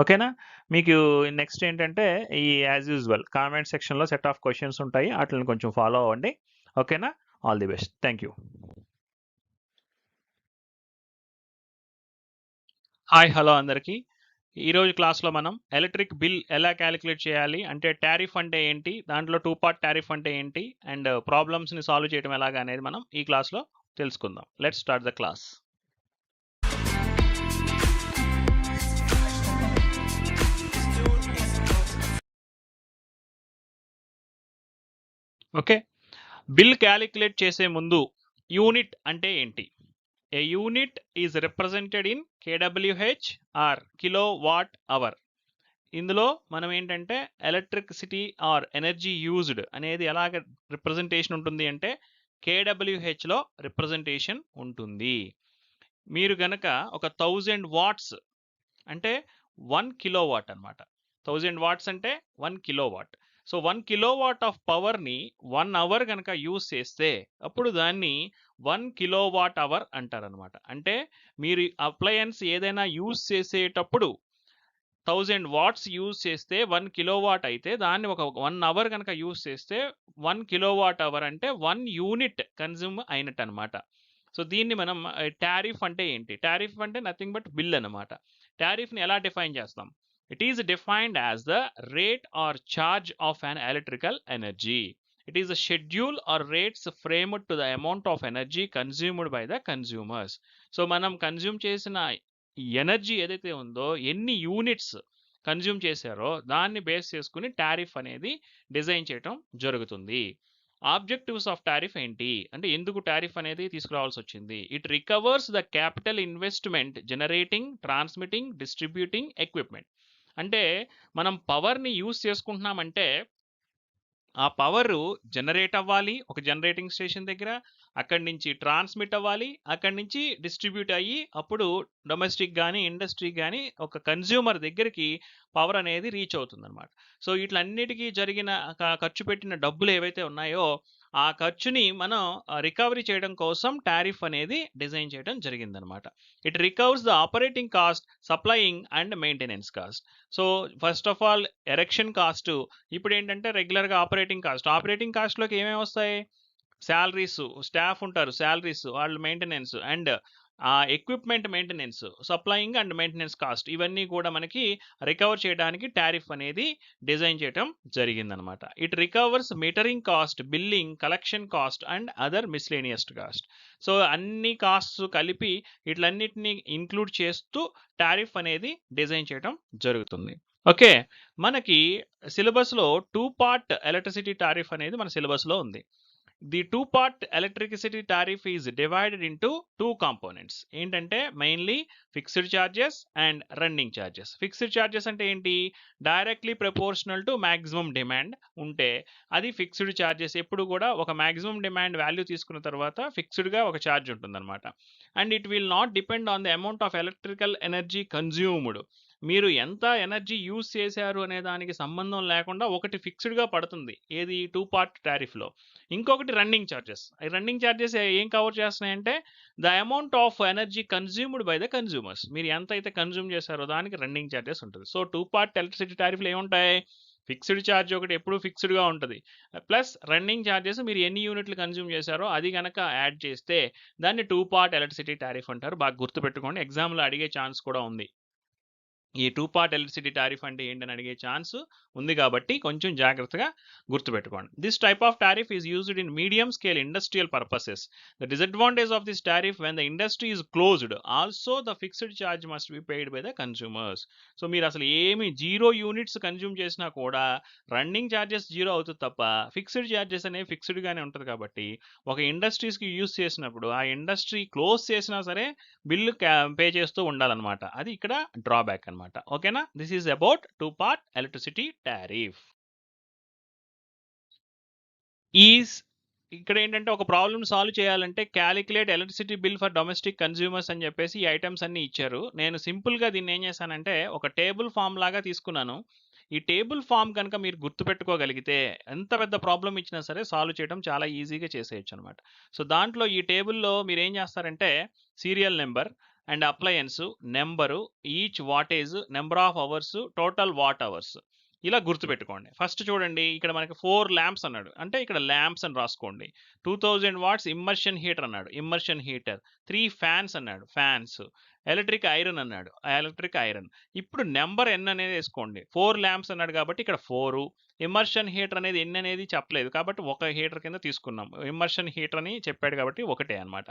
ఓకేనా. మీకు నెక్స్ట్ ఏంటంటే ఈ యాజ్ యూజువల్ కామెంట్ సెక్షన్లో సెట్ ఆఫ్ క్వశ్చన్స్ ఉంటాయి, వాటిని కొంచెం ఫాలో అవ్వండి. ఓకేనా. All the best. Thank you. Hi hello అందరికీ. ఈరోజు క్లాస్లో మనం ఎలక్ట్రిక్ బిల్ ఎలా క్యాలిక్యులేట్ చేయాలి, అంటే టారిఫ్ అంటే ఏంటి, దాంట్లో 2 పార్ట్ టారిఫ్ అంటే ఏంటి, అండ్ ప్రాబ్లమ్స్ని సాల్వ్ చేయడం ఎలాగా అనేది మనం ఈ క్లాస్లో తెలుసుకుందాం. Let's start the class. Okay, bill calculate చేసే ముందు యూనిట్ అంటే ఏంటి? A unit is represented in KWH or kilo watt hour. ఇందులో మనం ఏంటంటే ఎలక్ట్రిసిటీ ఆర్ ఎనర్జీ యూజ్డ్ అనేది ఎలాగ రిప్రజెంటేషన్ ఉంటుంది అంటే కేడబ్ల్యూహెచ్లో రిప్రజెంటేషన్ ఉంటుంది. మీరు గనక ఒక 1000 వాట్స్ అంటే 1 కిలో వాట్ అనమాట. 1000 వాట్స్ అంటే 1 kilo watt. So 1 kilo watt of పవర్ని 1 అవర్ కనుక యూజ్ చేస్తే అప్పుడు దాన్ని 1 కిలో వాట్ అవర్ అంటారనమాట. అంటే మీరు అప్లయన్స్ ఏదైనా యూజ్ చేసేటప్పుడు 1000 వాట్స్ యూజ్ చేస్తే 1 కిలో వాట్ అయితే దాన్ని ఒక 1 అవర్ కనుక యూజ్ చేస్తే 1 కిలో వాట్ అవర్ అంటే 1 యూనిట్ కన్జ్యూమ్ అయినట్టు అనమాట. సో దీన్ని మనం టారిఫ్ అంటే ఏంటి? టారిఫ్ అంటే నథింగ్ బట్ బిల్ అనమాట. టారిఫ్ని ఎలా డిఫైన్ చేస్తాం? It is defined as the rate or charge of an electrical energy. It is a schedule or rates framed to the amount of energy consumed by the consumers. So మనం consume చేసిన energy ఏదైతే ఉందో ఎన్ని units consume చేశారో దాన్ని base చేసుకుని tariff అనేది design చేయడం జరుగుతుంది. ఆబ్జెక్టివ్స్ ఆఫ్ టారిఫ్ ఏంటి అంటే ఎందుకు టారిఫ్ అనేది తీసుకురావాల్సి వచ్చింది? It recovers the capital investment generating, transmitting, distributing equipment. అంటే మనం పవర్ని యూజ్ చేసుకుంటున్నామంటే ఆ పవర్ జనరేట్ అవ్వాలి ఒక జనరేటింగ్ స్టేషన్ దగ్గర, అక్కడి నుంచి ట్రాన్స్మిట్ అవ్వాలి, అక్కడి నుంచి డిస్ట్రిబ్యూట్ అయ్యి అప్పుడు డొమెస్టిక్ కానీ ఇండస్ట్రీ కానీ ఒక కన్జ్యూమర్ దగ్గరికి పవర్ అనేది రీచ్ అవుతుంది అనమాట. సో వీటిలన్నిటికీ జరిగిన ఖర్చు పెట్టిన డబ్బులు ఏవైతే ఉన్నాయో ఆ ఖర్చుని మనం రికవరీ చేయడం కోసం టారిఫ్ అనేది డిజైన్ చేయడం జరిగిందనమాట. It recovers the operating cost, supplying and maintenance cost. So first of all erection cost. ఇప్పుడు ఏంటంటే రెగ్యులర్గా ఆపరేటింగ్ కాస్ట్లోకి ఏమేమి వస్తాయి? శాలరీస్, స్టాఫ్ ఉంటారు, శాలరీస్, వాళ్ళ maintenance and equipment maintenance, supplying and maintenance cost, ఇవన్నీ కూడా మనకి రికవర్ చేయడానికి టారిఫ్ అనేది డిజైన్ చేయడం జరిగిందనమాట. It recovers metering cost, billing, collection cost and other miscellaneous cost. So అన్ని కాస్ట్స్ కలిపి వీటిలన్నిటిని ఇంక్లూడ్ చేస్తూ టారిఫ్ అనేది డిజైన్ చేయడం జరుగుతుంది. ఓకే, మనకి సిలబస్లో 2 పార్ట్ ఎలక్ట్రిసిటీ టారిఫ్ అనేది మన సిలబస్లో ఉంది. The 2-part electricity tariff is divided into 2 components. ఏంటంటే mainly fixed charges and running charges. Fixed charges అంటే ఏంటి? Directly proportional to maximum demand ఉంటే అది ఫిక్స్డ్ ఛార్జెస్. ఎప్పుడు కూడా ఒక మ్యాక్సిమం డిమాండ్ వాల్యూ తీసుకున్న తర్వాత ఫిక్స్డ్గా ఒక ఛార్జ్ ఉంటుందన్నమాట. And it will not depend on the amount of electrical energy consumed. మీరు ఎంత ఎనర్జీ యూజ్ చేశారు అనే దానికి సంబంధం లేకుండా ఒకటి ఫిక్స్డ్గా పడుతుంది ఏది 2 పార్ట్ టారిఫ్లో. ఇంకొకటి రన్నింగ్ ఛార్జెస్. ఈ రన్నింగ్ ఛార్జెస్ ఏం కవర్ చేస్తున్నాయంటే the amount of energy consumed by the consumers. మీరు ఎంత అయితే కన్జ్యూమ్ చేశారో దానికి రన్నింగ్ ఛార్జెస్ ఉంటుంది. సో 2 పార్ట్ ఎలక్ట్రిసిటీ టారిఫ్లో ఏముంటాయి? ఫిక్స్డ్ ఛార్జ్ ఒకటి ఎప్పుడు ఫిక్స్డ్గా ఉంటుంది, ప్లస్ రన్నింగ్ ఛార్జెస్ మీరు ఎన్ని యూనిట్లు కన్జ్యూమ్ చేశారో అది కనుక యాడ్ చేస్తే దాన్ని 2 పార్ట్ ఎలక్ట్రిసిటీ టారిఫ్ అంటారు. బాగా గుర్తుపెట్టుకోండి, ఎగ్జామ్లో అడిగే ఛాన్స్ కూడా ఉంది. ఈ 2 పార్ట్ ఎలక్ట్రిసిటీ టారిఫ్ అంటే ఏంటని అడిగే ఛాన్స్ ఉంది కాబట్టి కొంచెం జాగ్రత్తగా గుర్తుపెట్టుకోండి. This type of tariff is used in medium scale industrial purposes. The disadvantage of this tariff when the industry is closed also the fixed charge must be paid by the consumers. So మీరు అసలు ఏమి 0 units consume చేసినా కూడా running charges 0 అవుతుంది తప్ప fixed charges అనేవి ఫిక్స్డ్గానే ఉంటుంది. కాబట్టి ఒక ఇండస్ట్రీస్కి యూజ్ చేసినప్పుడు ఆ ఇండస్ట్రీ క్లోజ్ చేసినా సరే బిల్లు పే చేస్తూ ఉండాలన్నమాట. అది ఇక్కడ డ్రాబ్యాక్ అనమాట. ఓకేనా? This is about 2 part electricity tariff. ఇక్కడ ఏంటంటే ఒక ప్రాబ్లమ్ సాల్వ్ చేయాలంటే calculate electricity bill for domestic consumers అని చెప్పేసి ఈ ఐటమ్స్ అన్ని ఇచ్చారు. నేను సింపుల్గా దీన్ని ఏం చేశానంటే ఒక టేబుల్ ఫామ్ లాగా తీసుకున్నాను. ఈ టేబుల్ ఫామ్ కనుక మీరు గుర్తుపెట్టుకోగలిగితే ఎంత పెద్ద ప్రాబ్లం ఇచ్చినా సరే సాల్వ్ చేయడం చాలా ఈజీగా చేసేయచ్చు అనమాట. సో దాంట్లో ఈ టేబుల్లో మీరు ఏం చేస్తారంటే serial number and appliance number, each wattage, number of hours, total watt hours ఇలా గుర్తుపెట్టుకోండి. ఫస్ట్ చూడండి, ఇక్కడ మనకి 4 ల్యాంప్స్ అన్నాడు అంటే ఇక్కడ ల్యాంప్స్ అని రాసుకోండి. 2000 వాట్స్ ఇమ్మర్షన్ హీటర్ అన్నాడు, ఇమ్మర్షన్ హీటర్. 3 ఫ్యాన్స్ అన్నాడు, ఫ్యాన్స్. ఎలక్ట్రిక్ ఐరన్ అన్నాడు, ఎలక్ట్రిక్ ఐరన్. ఇప్పుడు నెంబర్ ఎన్ అనేది వేసుకోండి. 4 ల్యాంప్స్ అన్నాడు కాబట్టి ఇక్కడ 4, ఇమ్మర్షన్ హీటర్ అనేది ఎన్ని అనేది చెప్పలేదు కాబట్టి ఒక హీటర్ కింద తీసుకున్నాం. ఇమ్మర్షన్ హీటర్ అని చెప్పాడు కాబట్టి ఒకటే అనమాట.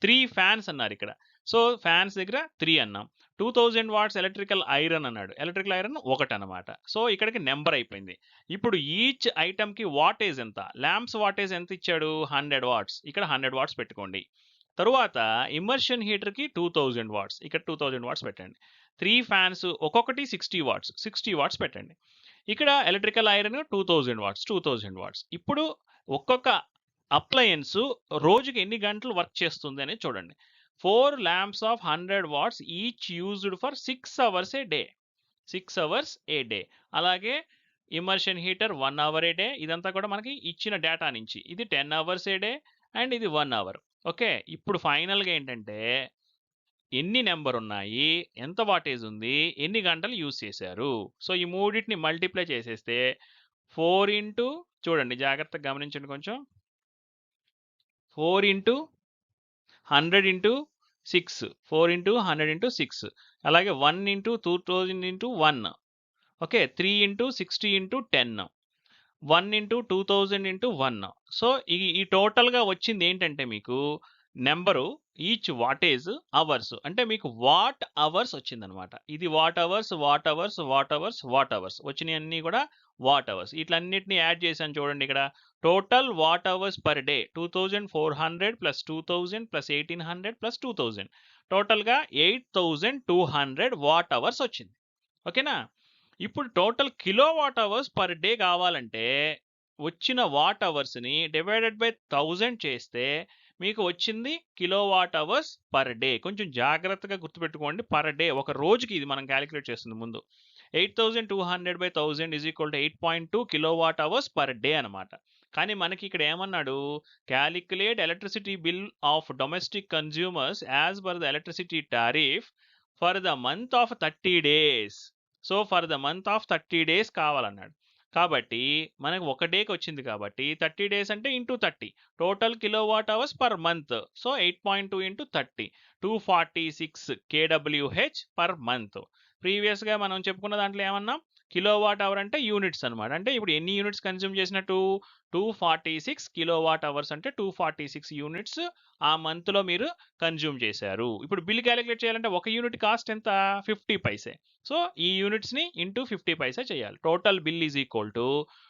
3 ఫ్యాన్స్ అన్నారు ఇక్కడ. సో ఫ్యాన్స్ దగ్గర 3 అన్నాం. 2000 వాట్స్ ఎలక్ట్రికల్ ఐరన్ అన్నాడు. ఎలక్ట్రికల్ ఐరన్ 1 అనమాట. సో ఇక్కడికి నెంబర్ అయిపోయింది. ఇప్పుడు ఈచ్ ఐటమ్కి వాటేజ్ ఎంత, ల్యాంప్స్ వాటేజ్ ఎంత ఇచ్చాడు, 100 వాట్స్. ఇక్కడ 100 వాట్స్ పెట్టుకోండి. తరువాత ఇమ్మర్షన్ హీటర్కి 2000 వాట్స్, ఇక్కడ 2000 వాట్స్ పెట్టండి. 3 ఫ్యాన్స్ ఒక్కొక్కటి 60 వాట్స్, 60 వాట్స్ పెట్టండి. ఇక్కడ ఎలక్ట్రికల్ ఐరన్ 2000 వాట్స్, 2000 వాట్స్. ఇప్పుడు ఒక్కొక్క అప్లయన్స్ రోజుకి ఎన్ని గంటలు వర్క్ చేస్తుంది అనేది చూడండి. 4 lamps of 100 watts each used for 6 hours a day, 6 hours a day. అలాగే immersion heater 1 hour a day. ఇదంతా కూడా మనకి ఇచ్చిన డేటా నుంచి. ఇది 10 అవర్స్ ఏ డే అండ్ ఇది 1 అవర్. ఓకే, ఇప్పుడు ఫైనల్గా ఏంటంటే ఎన్ని నెంబర్ ఉన్నాయి, ఎంత వాటేజ్ ఉంది, ఎన్ని గంటలు యూజ్ చేశారు. సో ఈ మూడింటిని మల్టిప్లై చేసేస్తే 4 ఇంటూ, చూడండి జాగ్రత్తగా గమనించండి కొంచెం, 4 ఇంటూ 100 ఇంటూ 6, 4 ఇంటూ 100 ఇంటూ 6, అలాగే 1 into 2000 into 1, okay, 3 into 60 into 10, 1 into 2000 into 1. So ఈ టోటల్గా వచ్చింది ఏంటంటే మీకు నెంబరు ఈచ్ వాటేజ్ అవర్స్, అంటే మీకు వాట్ అవర్స్ వచ్చిందనమాట. ఇది watt hours, watt hours, watt hours, watt hours వచ్చినాయన్నీ కూడా వాట్ అవర్స్. ఇట్లన్నిటిని యాడ్ చేశాను చూడండి. ఇక్కడ total watt hours per day 2400 plus 2000 plus 1800 plus 2000, టోటల్గా 8200 వాట్ అవర్స్ వచ్చింది. ఓకేనా. ఇప్పుడు total kilo watt hours per day కావాలంటే వచ్చిన వాట్ అవర్స్ని డివైడెడ్ బై 1000 చేస్తే మీకు వచ్చింది kilo watt hours per day. కొంచెం జాగ్రత్తగా గుర్తుపెట్టుకోండి, పర్ డే, ఒక రోజుకి ఇది మనం క్యాలిక్యులేట్ చేస్తుంది ముందు. 8200 by 1000 is equal to 8.2 kilo watt hours per day అనమాట. కానీ మనకి ఇక్కడ ఏమన్నాడు, calculate electricity bill of domestic consumers as per the electricity tariff for the month of 30 days. So for the month of 30 days కావాలన్నాడు. కాబట్టి మనకు ఒక డేకి వచ్చింది కాబట్టి 30 డేస్ అంటే into 30, total kilo watt hours per month. So 8.2 into 30, 246 kWh per month. ప్రీవియస్గా మనం చెప్పుకున్న దాంట్లో ఏమన్నాం, కిలో వాట్ అవర్ అంటే యూనిట్స్ అనమాట. అంటే ఇప్పుడు ఎన్ని యూనిట్స్ కన్జ్యూమ్ చేసినట్టు, 246 కిలో వాట్ అవర్స్ అంటే 246 యూనిట్స్ ఆ మంత్లో మీరు కన్జ్యూమ్ చేశారు. ఇప్పుడు బిల్ క్యాలిక్యులేట్ చేయాలంటే ఒక యూనిట్ కాస్ట్ ఎంత, 50 పైసే. సో ఈ యూనిట్స్ని ఇంటూ 50 పైసా చేయాలి. Total bill is equal to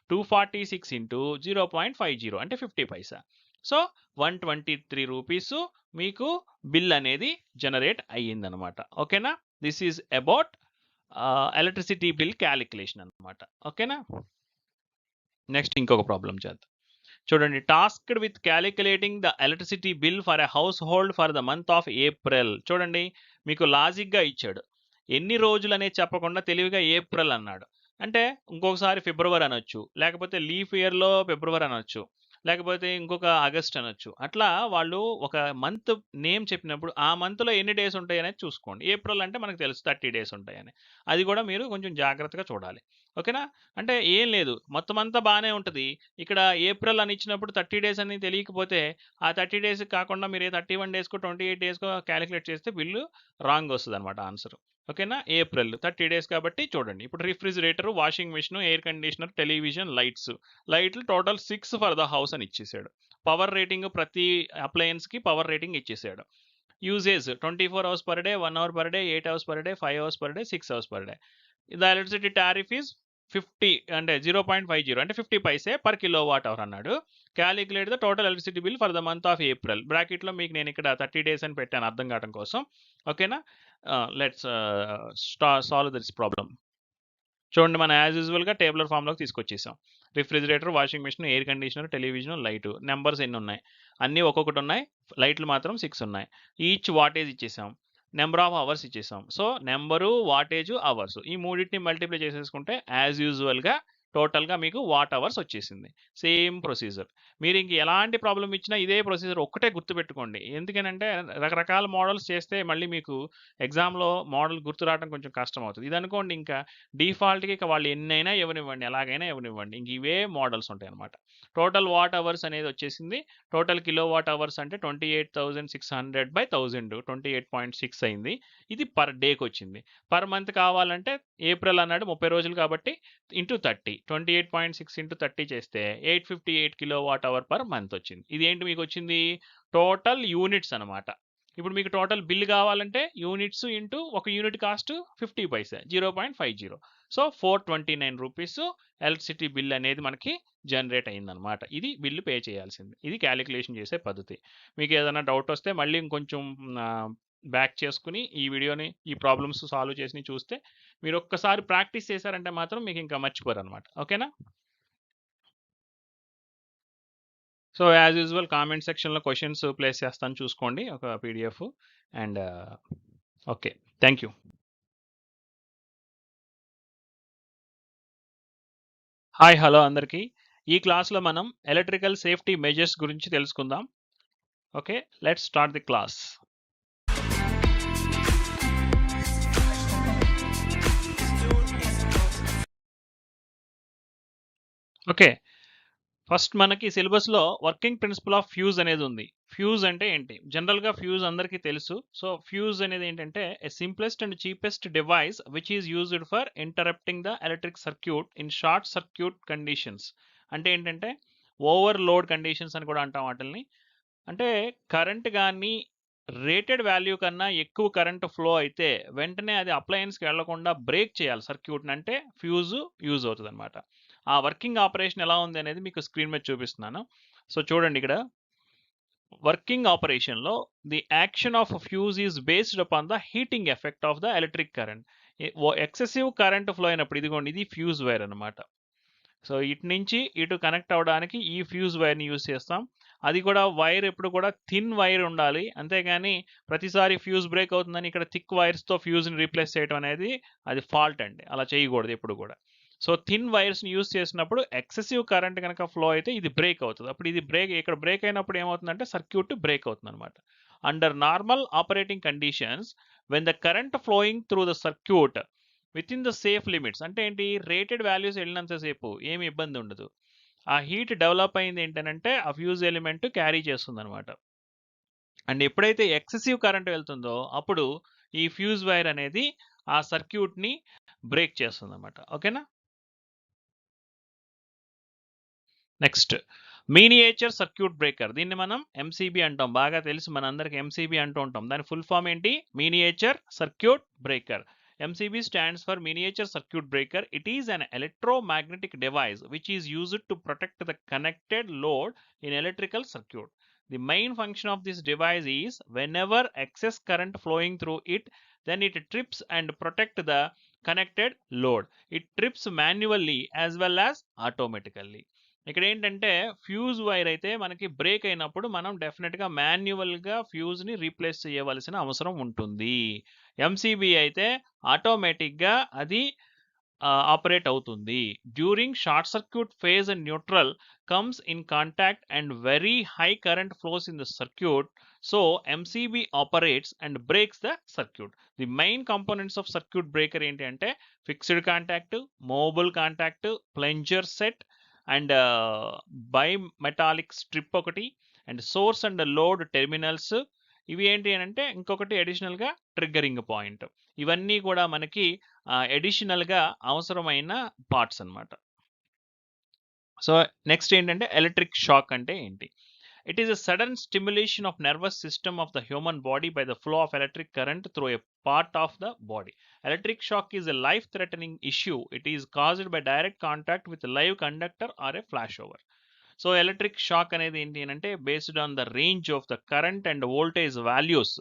246 into 0.50 అంటే 50 పైసా. సో 123 రూపీస్ మీకు బిల్ అనేది జనరేట్ అయ్యిందనమాట. ఓకేనా. This is about electricity bill calculation అనమాట. ఓకేనా. నెక్స్ట్ ఇంకొక ప్రాబ్లం చేద్దాం. చూడండి, tasked with calculating the electricity bill for a house hold for the month of April. చూడండి, మీకు లాజిక్గా ఇచ్చాడు. ఎన్ని రోజులు అనేది చెప్పకుండా తెలివిగా ఏప్రిల్ అన్నాడు. అంటే ఇంకొకసారి ఫిబ్రవరి అనొచ్చు, లేకపోతే లీఫ్ ఇయర్లో ఫిబ్రవరి అనొచ్చు, లేకపోతే ఇంకొక ఆగస్ట్ అనొచ్చు. అట్లా వాళ్ళు ఒక మంత్ నేమ్ చెప్పినప్పుడు ఆ మంత్లో ఎన్ని డేస్ ఉంటాయి అనేది చూసుకోండి. ఏప్రిల్ అంటే మనకు తెలుసు 30 డేస్ ఉంటాయని. అది కూడా మీరు కొంచెం జాగ్రత్తగా చూడాలి. ఓకేనా. అంటే ఏం లేదు, మొత్తం అంతా బాగానే ఉంటుంది. ఇక్కడ ఏప్రిల్ అని ఇచ్చినప్పుడు 30 డేస్ అని తెలియకపోతే ఆ 30 డేస్ కాకుండా మీరు 31 డేస్కో 28 డేస్కో క్యాలిక్యులేట్ చేస్తే బిల్లు రాంగ్ వస్తుంది అనమాట ఆన్సర్. ఓకేనా. ఏప్రిల్ 30 డేస్ కాబట్టి చూడండి. ఇప్పుడు refrigerator, washing machine, air conditioner, television, లైట్లు టోటల్ 6 ఫర్ ద హౌస్ అని ఇచ్చేసాడు. పవర్ రేటింగ్ ప్రతి అప్లయన్స్కి పవర్ రేటింగ్ ఇచ్చేసాడు. Usage 24 hours per day, 1 hour per day, 8 hours per day, 5 hours per day, 6 hours per day. The electricity tariff is 50 అంటే 0.50 అంటే 50 paise per kilo watt hour అన్నాడు. Calculate the total electricity bill for the month of April. బ్రాకెట్లో మీకు నేను ఇక్కడ 30 days అని పెట్టాను అర్థం కావడం కోసం. ఓకేనా. Let's solve this problem. చూడండి, మనం యాజ్ యూజువల్గా టేబులర్ ఫామ్లోకి తీసుకొచ్చేసాం. Refrigerator, washing machine, air conditioner, television, light. Numbers ఎన్ని ఉన్నాయి, అన్నీ ఒక్కొక్కటి ఉన్నాయి. లైట్లు మాత్రం 6 ఉన్నాయి. ఈచ్ వాటేజ్ ఇచ్చేసాం, నెంబర్ ఆఫ్ అవర్స్ ఇచ్చేసాం. సో నెంబరు, వాటేజ్, అవర్స్ ఈ మూడింటిని మల్టిప్లై చేసేసుకుంటే యాజ్ యూజువల్గా టోటల్గా మీకు వాట్ అవర్స్ వచ్చేసింది. Same procedure. మీరు ఇంక ఎలాంటి ప్రాబ్లం ఇచ్చినా ఇదే ప్రొసీజర్ ఒక్కటే గుర్తుపెట్టుకోండి. ఎందుకనంటే రకరకాల మోడల్స్ చేస్తే మళ్ళీ మీకు ఎగ్జామ్లో మోడల్ గుర్తు రావడం కొంచెం కష్టం అవుతుంది. ఇది అనుకోండి, ఇంకా డిఫాల్ట్గా ఇక వాళ్ళు ఎన్నైనా ఇవ్వనివ్వండి, ఎలాగైనా ఇవ్వనివ్వండి, ఇంక ఇవే మోడల్స్ ఉంటాయి అనమాట. టోటల్ వాట్ అవర్స్ అనేది వచ్చేసింది. టోటల్ కిలో వాట్ అవర్స్ అంటే 28,600 బై 1000, 28.6 అయింది. ఇది పర్ డేకి వచ్చింది. పర్ మంత్ కావాలంటే ఏప్రిల్ అన్నాడు 30 రోజులు కాబట్టి ఇంటూ 30, 28.6 ఇంటూ 30 చేస్తే 858 కిలోవాట్ అవర్ పర్ మంత్ వచ్చింది. ఇది ఏంటి మీకు వచ్చింది? టోటల్ యూనిట్స్ అనమాట. ఇప్పుడు మీకు టోటల్ బిల్ కావాలంటే యూనిట్స్ ఇంటూ ఒక యూనిట్ కాస్ట్ 50 పైసా 0.50. సో 429 రూపీస్ ఎలక్ట్రిసిటీ బిల్ అనేది మనకి జనరేట్ అయిందనమాట. ఇది బిల్లు పే చేయాల్సింది. ఇది క్యాలిక్యులేషన్ చేసే పద్ధతి. మీకు ఏదైనా డౌట్ వస్తే మళ్ళీ ఇంకొంచెం బ్యాక్ చేసుకుని ఈ వీడియోని ఈ ప్రాబ్లమ్స్ సాల్వ్ చేసి చూస్తే మీరు ఒక్కసారి ప్రాక్టీస్ చేశారంటే మాత్రం మీకు ఇంకా మర్చిపోరు అనమాట. ఓకేనా? సో యాజ్ యూజువల్ కామెంట్ సెక్షన్లో క్వశ్చన్స్ ప్లేస్ చేస్తాను, చూసుకోండి ఒక PDF. And okay, thank you. Hi, hello అందరికీ. ఈ క్లాస్లో మనం ఎలక్ట్రికల్ సేఫ్టీ మెజర్స్ గురించి తెలుసుకుందాం. Okay, let's start the class. Okay, first మనకి సిలబస్లో వర్కింగ్ ప్రిన్సిపల్ ఆఫ్ ఫ్యూజ్ అనేది ఉంది. ఫ్యూజ్ అంటే ఏంటి? జనరల్గా ఫ్యూజ్ అందరికీ తెలుసు. సో ఫ్యూజ్ అనేది ఏంటంటే a simplest and cheapest device which is used for interrupting the electric circuit in short circuit conditions. అంటే ఏంటంటే ఓవర్లోడ్ కండిషన్స్ అని కూడా అంటాం వాటిని. అంటే కరెంట్ కానీ రేటెడ్ వాల్యూ కన్నా ఎక్కువ కరెంట్ ఫ్లో అయితే వెంటనే అది అప్లయన్స్కి వెళ్లకుండా బ్రేక్ చేయాలి సర్క్యూట్ని, అంటే ఫ్యూజ్ యూజ్ అవుతుంది అనమాట. ఆ వర్కింగ్ ఆపరేషన్ ఎలా ఉంది అనేది మీకు స్క్రీన్ మీద చూపిస్తున్నాను. సో చూడండి, ఇక్కడ వర్కింగ్ ఆపరేషన్లో the action of fuse is based upon the heating effect of the electric current. Excessive current flow అయినప్పుడు, ఇదిగోండి ఇది ఫ్యూజ్ వైర్ అనమాట. సో ఇటు నుంచి ఇటు కనెక్ట్ అవ్వడానికి ఈ ఫ్యూజ్ వైర్ని యూజ్ చేస్తాం. అది కూడా వైర్ ఎప్పుడు కూడా థిన్ వైర్ ఉండాలి, అంతేగాని ప్రతిసారి ఫ్యూజ్ బ్రేక్ అవుతుందని ఇక్కడ థిక్ వైర్స్తో ఫ్యూజ్ని రీప్లేస్ చేయడం అనేది అది ఫాల్ట్ అండి. అలా చేయకూడదు ఎప్పుడు కూడా. సో థిన్ వైర్స్ని యూజ్ చేసినప్పుడు ఎక్సెసివ్ కరెంట్ కనుక ఫ్లో అయితే ఇది బ్రేక్ అవుతుంది. అప్పుడు ఇది ఇక్కడ బ్రేక్ అయినప్పుడు ఏమవుతుందంటే సర్క్యూట్ బ్రేక్ అవుతుంది అనమాట. Under normal operating conditions when the current flowing through the circuit with in the safe limits, అంటే ఏంటి, రేటెడ్ వాల్యూస్ వెళ్ళినంతసేపు ఏమి ఇబ్బంది ఉండదు. ఆ హీట్ డెవలప్ అయింది ఏంటంటే ఆ ఫ్యూజ్ ఎలిమెంట్ క్యారీ చేస్తుంది అనమాట. అండ్ ఎప్పుడైతే ఎక్సెసివ్ కరెంట్ వెళ్తుందో అప్పుడు ఈ ఫ్యూజ్ వైర్ అనేది ఆ సర్క్యూట్ని బ్రేక్ చేస్తుంది అనమాట. ఓకేనా? Next miniature circuit breaker. దీన్ని మనం ఎంసీబీ అంటాం. బాగా తెలుసు మనందరికి ఎంసీబీ అంటూ ఉంటాం. దాని ఫుల్ ఫామ్ ఏంటి? Miniature circuit breaker. MCB stands for miniature circuit breaker. It is an electromagnetic device which is used to protect the connected load in electrical circuit. The main function of this device is whenever excess current flowing through it, then it trips and protect the connected load. It trips manually as well as automatically. ఇక్కడ ఏంటంటే fuse wire అయితే మనకి break అయినప్పుడు మనం డెఫినెట్గా మాన్యువల్గా ఫ్యూజ్ని replace చేయవలసిన అవసరం ఉంటుంది. ఎంసీబీ అయితే ఆటోమేటిక్గా అది ఆపరేట్ అవుతుంది. During short circuit phase and neutral comes in contact and very high current flows in the circuit. So MCB operates and breaks the circuit. The main components of circuit breaker ఏంటి అంటే fixed contact, movable contact, plunger set and bimetallic strip ఒకటి, and source and load terminals. ఇవి ఏంటి అని అంటే ఇంకొకటి అడిషనల్గా triggering point. ఇవన్నీ కూడా మనకి అడిషనల్గా అవసరమైన పార్ట్స్ అనమాట. సో నెక్స్ట్ ఏంటంటే ఎలక్ట్రిక్ షాక్ అంటే ఏంటి? It is a sudden stimulation of nervous system of the human body by the flow of electric current through a part of the body. Electric shock is a life-threatening issue. It is caused by direct contact with a live conductor or a flashover. So electric shock అనేది ఏంటి అంటే based on the range of the current and voltage values,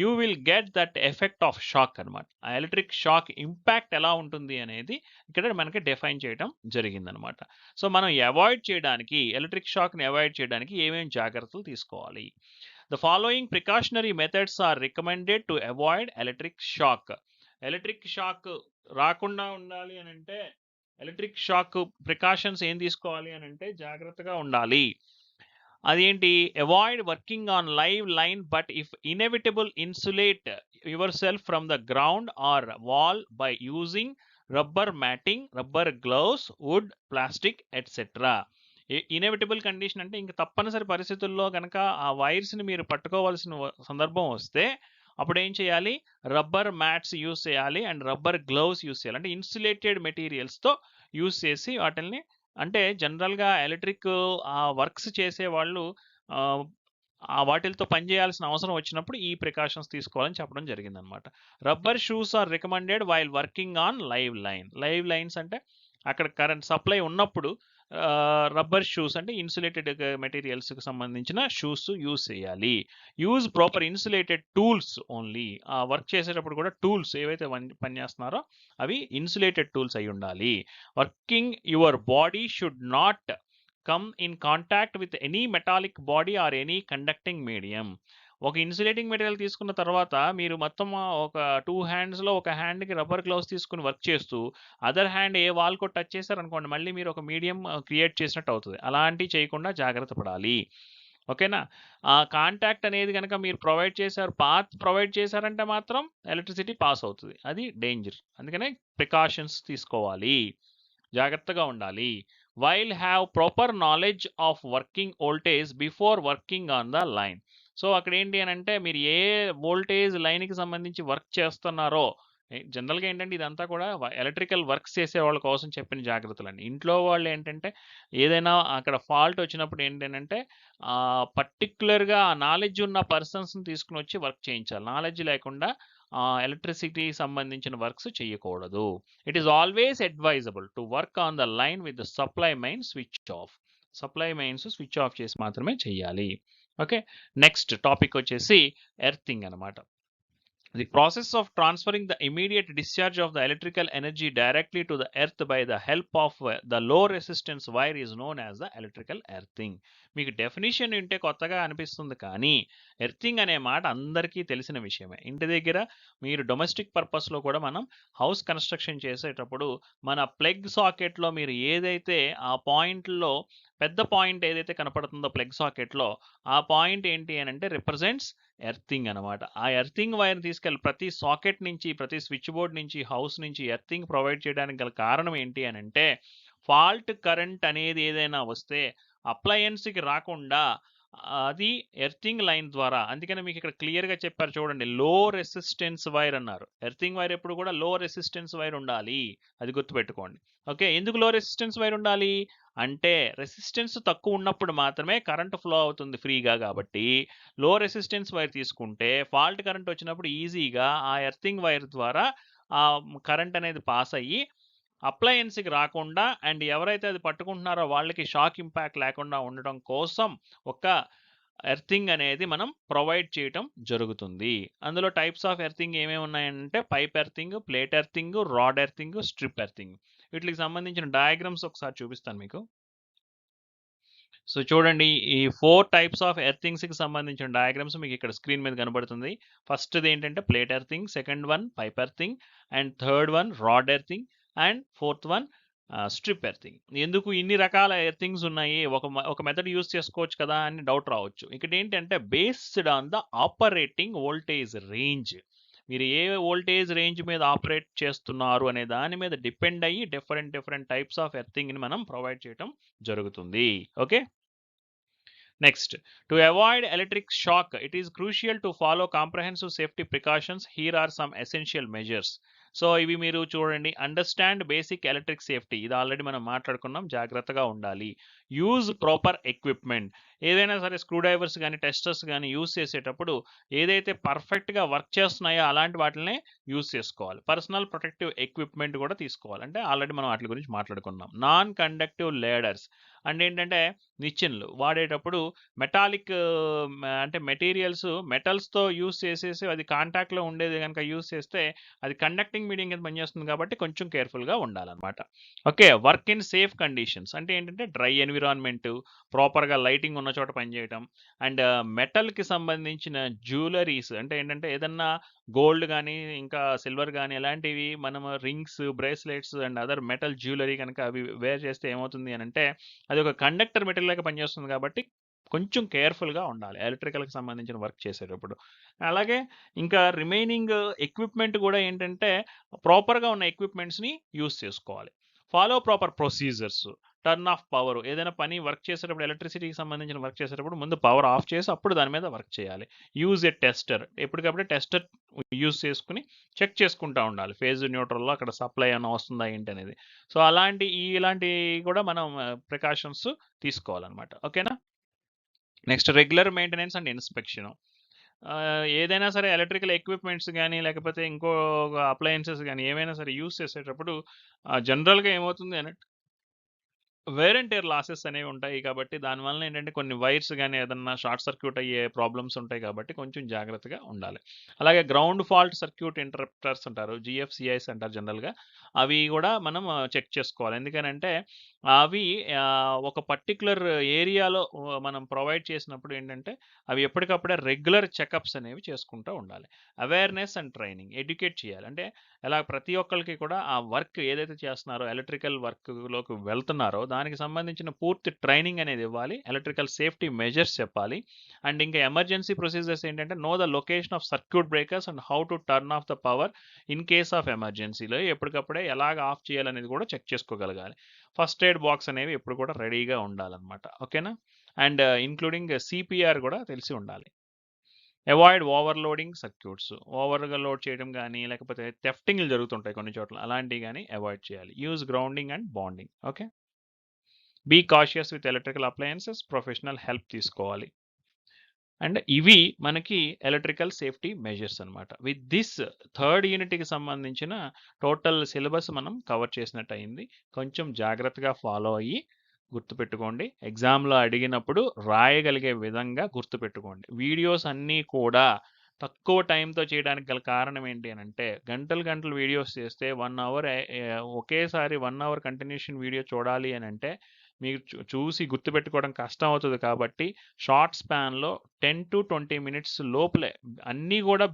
you will get that effect of shock అనమాట. ఆ electric shock impact ఎలా ఉంటుంది అనేది ఇక్కడ మనకి డిఫైన్ చేయడం జరిగిందనమాట. సో మనం అవాయిడ్ చేయడానికి, ఎలక్ట్రిక్ షాక్ని అవాయిడ్ చేయడానికి ఏమేమి జాగ్రత్తలు తీసుకోవాలి? The following precautionary methods are recommended to avoid electric shock. Electric shock రాకుండా ఉండాలి అని అంటే ఎలక్ట్రిక్ షాక్ ప్రికాషన్స్ ఏం తీసుకోవాలి అని అంటే జాగ్రత్తగా ఉండాలి. అదేంటి? Avoid working on live line but if inevitable insulate yourself from the ground or wall by using rubber matting, rubber gloves, wood, plastic etcetera. Inevitable condition అంటే ఇంక తప్పనిసరి పరిస్థితుల్లో కనుక ఆ వైర్స్ని మీరు పట్టుకోవాల్సిన సందర్భం వస్తే అప్పుడు ఏం చేయాలి, రబ్బర్ మ్యాట్స్ యూస్ చేయాలి అండ్ రబ్బర్ గ్లౌస్ యూస్ చేయాలి. అంటే ఇన్సులేటెడ్ మెటీరియల్స్తో యూస్ చేసి వాటిని, అంటే జనరల్గా ఎలక్ట్రిక్ వర్క్స్ చేసే వాళ్ళు వాటితో పనిచేయాల్సిన అవసరం వచ్చినప్పుడు ఈ ప్రికాషన్స్ తీసుకోవాలని చెప్పడం జరిగిందనమాట. Rubber shoes are recommended while working on live line. Live lines అంటే అక్కడ కరెంట్ సప్లై ఉన్నప్పుడు రబ్బర్ షూస్ అంటే ఇన్సులేటెడ్ మెటీరియల్స్కి సంబంధించిన షూస్ యూస్ చేయాలి. Use proper insulated tools only. Work చేసేటప్పుడు కూడా టూల్స్ ఏవైతే పనిచేస్తున్నారో అవి ఇన్సులేటెడ్ టూల్స్ అయి ఉండాలి. Working your body should not come in contact with any metallic body or any conducting medium. ఒక ఇన్సులేటింగ్ మెటీరియల్ తీసుకున్న తర్వాత మీరు మొత్తం ఒక 2 హ్యాండ్స్లో ఒక హ్యాండ్కి రబ్బర్ గ్లౌస్ తీసుకుని వర్క్ చేస్తూ అదర్ హ్యాండ్ ఏ వాల్కో టచ్ చేశారనుకోండి, మళ్ళీ మీరు ఒక మీడియం క్రియేట్ చేసినట్టు అవుతుంది. అలాంటివి చేయకుండా జాగ్రత్త పడాలి. ఓకేనా. ఆ కాంటాక్ట్ అనేది కనుక మీరు పాత్ ప్రొవైడ్ చేశారంటే మాత్రం ఎలక్ట్రిసిటీ పాస్ అవుతుంది, అది డేంజర్. అందుకనే ప్రికాషన్స్ తీసుకోవాలి, జాగ్రత్తగా ఉండాలి. While have proper knowledge of working voltage before working on the line. So అక్కడ ఏంటి అని అంటే మీరు ఏ వోల్టేజ్ లైన్కి సంబంధించి వర్క్ చేస్తున్నారో, జనరల్గా ఏంటంటే ఇదంతా కూడా ఎలక్ట్రికల్ వర్క్స్ చేసే వాళ్ళ కోసం చెప్పిన జాగ్రత్తలు అండి. ఇంట్లో వాళ్ళు ఏంటంటే ఏదైనా అక్కడ ఫాల్ట్ వచ్చినప్పుడు ఏంటంటే పర్టిక్యులర్గా నాలెడ్జ్ ఉన్న పర్సన్స్ని తీసుకుని వచ్చి వర్క్ చేయించాలి. నాలెడ్జ్ లేకుండా ఎలక్ట్రిసిటీ సంబంధించిన వర్క్స్ చేయకూడదు. It is always advisable to work on the line with the supply main switch off. Supply mains switch off చేసి మాత్రమే చేయాలి. ఓకే. నెక్స్ట్ టాపిక్ వచ్చేసి ఎర్తింగ్ అనమాట. The process of transferring the immediate discharge of the electrical energy directly to the earth by the help of the low resistance wire is known as the electrical earthing. మీకు definition వింటే కొత్తగా అనిపిస్తుంది, కానీ earthing అనే మాట అందరికీ తెలిసిన విషయమే. ఇంటి దగ్గర మీరు డొమెస్టిక్ పర్పస్లో కూడా మనం హౌస్ కన్స్ట్రక్షన్ చేసేటప్పుడు మన ప్లగ్ సాకెట్లో మీరు ఏదైతే ఆ పాయింట్లో పెద్ద పాయింట్ ఏదైతే కనపడుతుందో ప్లగ్ సాకెట్లో, ఆ పాయింట్ ఏంటి అని అంటే రిప్రజెంట్స్ ఎర్తింగ్ అనమాట. ఆ ఎర్తింగ్ వైర్ తీసుకెళ్ళి ప్రతి సాకెట్ నుంచి, ప్రతి స్విచ్ బోర్డ్ నుంచి, హౌస్ నుంచి ఎర్తింగ్ ప్రొవైడ్ చేయడానికి గల కారణం ఏంటి అని అంటే, ఫాల్ట్ కరెంట్ అనేది ఏదైనా వస్తే అప్లయన్స్కి రాకుండా అది ఎర్తింగ్ లైన్ ద్వారా. అందుకని మీకు ఇక్కడ క్లియర్గా చెప్పారు చూడండి, లో రెసిస్టెన్స్ వైర్ అన్నారు. ఎర్తింగ్ వైర్ ఎప్పుడు కూడా లో రెసిస్టెన్స్ వైర్ ఉండాలి, అది గుర్తుపెట్టుకోండి. ఓకే. ఎందుకు లో రెసిస్టెన్స్ వైర్ ఉండాలి అంటే రెసిస్టెన్స్ తక్కువ ఉన్నప్పుడు మాత్రమే కరెంట్ ఫ్లో అవుతుంది ఫ్రీగా. కాబట్టి లో రెసిస్టెన్స్ వైర్ తీసుకుంటే ఫాల్ట్ కరెంట్ వచ్చినప్పుడు ఈజీగా ఆ ఎర్తింగ్ వైర్ ద్వారా ఆ కరెంట్ అనేది పాస్ అయ్యి అప్లయన్స్కి రాకుండా అండ్ ఎవరైతే అది పట్టుకుంటున్నారో వాళ్ళకి షాక్ ఇంపాక్ట్ లేకుండా ఉండడం కోసం ఒక ఎర్తింగ్ అనేది మనం ప్రొవైడ్ చేయటం జరుగుతుంది. అందులో టైప్స్ ఆఫ్ ఎర్తింగ్ ఏమేమి ఉన్నాయంటే pipe earthing, plate earthing, rod earthing, strip earthing. వీటికి సంబంధించిన డయాగ్రామ్స్ ఒకసారి చూపిస్తాను మీకు. సో చూడండి, ఈ 4 టైప్స్ ఆఫ్ ఎర్తింగ్స్కి సంబంధించిన డయాగ్రామ్స్ మీకు ఇక్కడ స్క్రీన్ మీద కనబడుతుంది. ఫస్ట్ది ఏంటంటే plate earthing, second one pipe earthing, and third one rod earthing, and fourth one strip earthing. ఎందుకు ఇన్ని రకాల ఎర్తింగ్స్ ఉన్నాయి, ఒక మెథడ్ యూస్ చేసుకోవచ్చు కదా అని డౌట్ రావచ్చు. ఇక్కడ ఏంటంటే based on the operating voltage range. మీరు ఏ వోల్టేజ్ రేంజ్ మీద ఆపరేట్ చేస్తున్నారు అనే దాని మీద డిపెండ్ అయ్యి డిఫరెంట్ టైప్స్ ఆఫ్ ఎర్తింగ్ని మనం ప్రొవైడ్ చేయడం జరుగుతుంది. Okay. Next, to avoid electric shock, it is crucial to follow comprehensive safety precautions. Here are some essential measures. So ఇవి మీరు చూడండి, అండర్స్టాండ్ బేసిక్ ఎలక్ట్రిక్ సేఫ్టీ, ఇది ఆల్రెడీ మనం మాట్లాడుకున్నాం, జాగ్రత్తగా ఉండాలి. యూజ్ ప్రాపర్ ఎక్విప్మెంట్, ఏదైనా సరే స్క్రూ డ్రైవర్స్ కానీ టెస్టర్స్ కానీ యూజ్ చేసేటప్పుడు ఏదైతే పర్ఫెక్ట్గా వర్క్ చేస్తున్నాయో అలాంటి వాటినే యూజ్ చేసుకోవాలి. పర్సనల్ ప్రొటెక్టివ్ ఎక్విప్మెంట్ కూడా తీసుకోవాలి, అంటే ఆల్రెడీ మనం వాటి గురించి మాట్లాడుకున్నాం. నాన్ కండక్టివ్ లేడర్స్ అంటే ఏంటంటే నిచ్చెనలు వాడేటప్పుడు మెటాలిక్ అంటే మెటీరియల్స్ మెటల్స్తో యూజ్ చేసేసి అది కాంటాక్ట్లో ఉండేది కనుక యూజ్ చేస్తే అది కండక్టింగ్ మీడియం కింద పనిచేస్తుంది, కాబట్టి కొంచెం కేర్ఫుల్గా ఉండాలన్నమాట. Okay. Work in safe conditions అంటే ఏంటంటే డ్రై ఎన్విరాన్మెంట్, ప్రాపర్గా లైటింగ్ ఉన్న చోట పనిచేయటం, అండ్ మెటల్కి సంబంధించిన జ్యువెలరీస్ అంటే ఏంటంటే ఏదన్నా గోల్డ్ కానీ ఇంకా సిల్వర్ కానీ అలాంటివి మనం rings, bracelets and other metal jewellery కనుక అవి వేర్ చేస్తే ఏమవుతుంది అని అంటే అది ఒక కండక్టర్ మెటీరియల్ లాగా పనిచేస్తుంది, కాబట్టి కొంచెం కేర్ఫుల్గా ఉండాలి ఎలక్ట్రికల్కి సంబంధించిన వర్క్ చేసేటప్పుడు. అలాగే ఇంకా రిమైనింగ్ ఎక్విప్మెంట్ కూడా ఏంటంటే ప్రాపర్గా ఉన్న ఎక్విప్మెంట్స్ని యూస్ చేసుకోవాలి. Follow proper procedures, turn off power, ఏదైనా పని వర్క్ చేసేటప్పుడు ఎలక్ట్రిసిటీకి సంబంధించిన వర్క్ చేసేటప్పుడు ముందు పవర్ ఆఫ్ చేసి అప్పుడు దాని మీద వర్క్ చేయాలి. యూజ్ ఎ టెస్టర్, ఎప్పటికప్పుడు టెస్టర్ యూజ్ చేసుకుని చెక్ చేసుకుంటూ ఉండాలి ఫేజ్ న్యూట్రల్లో అక్కడ సప్లై ఏమైనా వస్తుందా ఏంటి అనేది. సో ఇలాంటి కూడా మనం ప్రికాషన్స్ తీసుకోవాలన్నమాట. ఓకేనా. Next regular maintenance and inspection. ఏదైనా సరే ఎలక్ట్రికల్ ఎక్విప్మెంట్స్ కానీ లేకపోతే ఇంకో అప్లయన్సెస్ కానీ ఏమైనా సరే యూస్ చేసేటప్పుడు జనరల్గా ఏమవుతుంది అంటే వేర్ అండ్ టేర్ లాసెస్ అనేవి ఉంటాయి కాబట్టి దానివల్ల ఏంటంటే కొన్ని వైర్స్ కానీ ఏదన్నా షార్ట్ సర్క్యూట్ అయ్యే ప్రాబ్లమ్స్ ఉంటాయి కాబట్టి కొంచెం జాగ్రత్తగా ఉండాలి. అలాగే గ్రౌండ్ ఫాల్ట్ సర్క్యూట్ ఇంటరప్టర్స్ అంటారు, జిఎఫ్సిఐస్ అంటారు జనరల్గా. అవి కూడా మనం చెక్ చేసుకోవాలి. ఎందుకనంటే అవి ఒక పర్టికులర్ ఏరియాలో మనం ప్రొవైడ్ చేసినప్పుడు ఏంటంటే అవి ఎప్పటికప్పుడే రెగ్యులర్ చెకప్స్ అనేవి చేసుకుంటూ ఉండాలి. అవేర్నెస్ అండ్ ట్రైనింగ్, ఎడ్యుకేట్ చేయాలి. అంటే ఎలా ప్రతి ఒక్కరికి కూడా ఆ వర్క్ ఏదైతే చేస్తున్నారో ఎలక్ట్రికల్ వర్క్లోకి వెళ్తున్నారో దానికి సంబంధించిన పూర్తి ట్రైనింగ్ అనేది ఇవ్వాలి. ఎలక్ట్రికల్ సేఫ్టీ మెజర్స్ చెప్పాలి. అండ్ ఇంకా ఎమర్జెన్సీ ప్రొసీజర్స్ ఏంటంటే know the location of circuit breakers and how to turn off the power in case of ఎమర్జెన్సీలో ఎప్పటికప్పుడే ఎలాగ ఆఫ్ చేయాలనేది కూడా చెక్ చేసుకోగలగాలి. ఫస్ట్ ఎయిడ్ బాక్స్ అనేవి ఎప్పుడు కూడా రెడీగా ఉండాలన్నమాట. ఓకేనా. అండ్ ఇంక్లూడింగ్ సిపిఆర్ కూడా తెలిసి ఉండాలి. అవాయిడ్ ఓవర్లోడింగ్ సర్క్యూట్స్, ఓవర్గా లోడ్ చేయడం కానీ లేకపోతే థెఫ్టింగ్లు జరుగుతుంటాయి కొన్ని చోట్ల, అలాంటివి కానీ అవాయిడ్ చేయాలి. Use grounding and bonding. Okay. Be cautious with electrical appliances, professional help తీసుకోవాలి. అండ్ ఇవి మనకి ఎలక్ట్రికల్ సేఫ్టీ మెజర్స్ అనమాట. విత్ దిస్ థర్డ్ యూనిట్కి సంబంధించిన టోటల్ సిలబస్ మనం కవర్ చేసినట్టు అయింది. కొంచెం జాగ్రత్తగా ఫాలో అయ్యి గుర్తుపెట్టుకోండి. ఎగ్జామ్లో అడిగినప్పుడు రాయగలిగే విధంగా గుర్తుపెట్టుకోండి. వీడియోస్ అన్నీ కూడా తక్కువ టైంతో చేయడానికి గల కారణం ఏంటి అని అంటే గంటలు వీడియోస్ చేస్తే 1 అవర్ ఒకేసారి 1 అవర్ కంటిన్యూషన్ వీడియో చూడాలి అని అంటే మీరు చూసి గుర్తుపెట్టుకోవడం కష్టం అవుతుంది. కాబట్టి షార్ట్ స్పాన్లో 10 to 20 మినిట్స్ లోపలే అన్నీ కూడా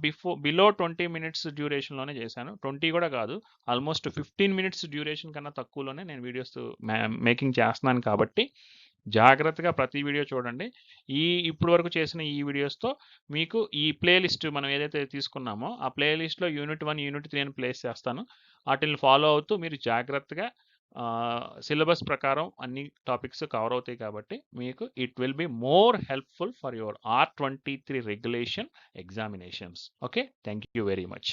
బిలో 20 మినిట్స్ డ్యూరేషన్లోనే చేశాను. 20 కూడా కాదు, ఆల్మోస్ట్ 15 మినిట్స్ డ్యూరేషన్ కన్నా తక్కువలోనే నేను వీడియోస్ మేకింగ్ చేస్తున్నాను. కాబట్టి జాగ్రత్తగా ప్రతి వీడియో చూడండి. ఇప్పుడు వరకు చేసిన ఈ వీడియోస్తో మీకు ఈ ప్లేలిస్ట్ మనం ఏదైతే తీసుకున్నామో ఆ ప్లేలిస్ట్లో యూనిట్ 1, యూనిట్ 3 అని ప్లేస్ చేస్తాను. వాటిని ఫాలో అవుతూ మీరు జాగ్రత్తగా సిలబస్ ప్రకారం అన్ని టాపిక్స్ కవర్ అవుతాయి. కాబట్టి మీకు it will be more helpful for your R23 regulation examinations. Okay, thank you very much.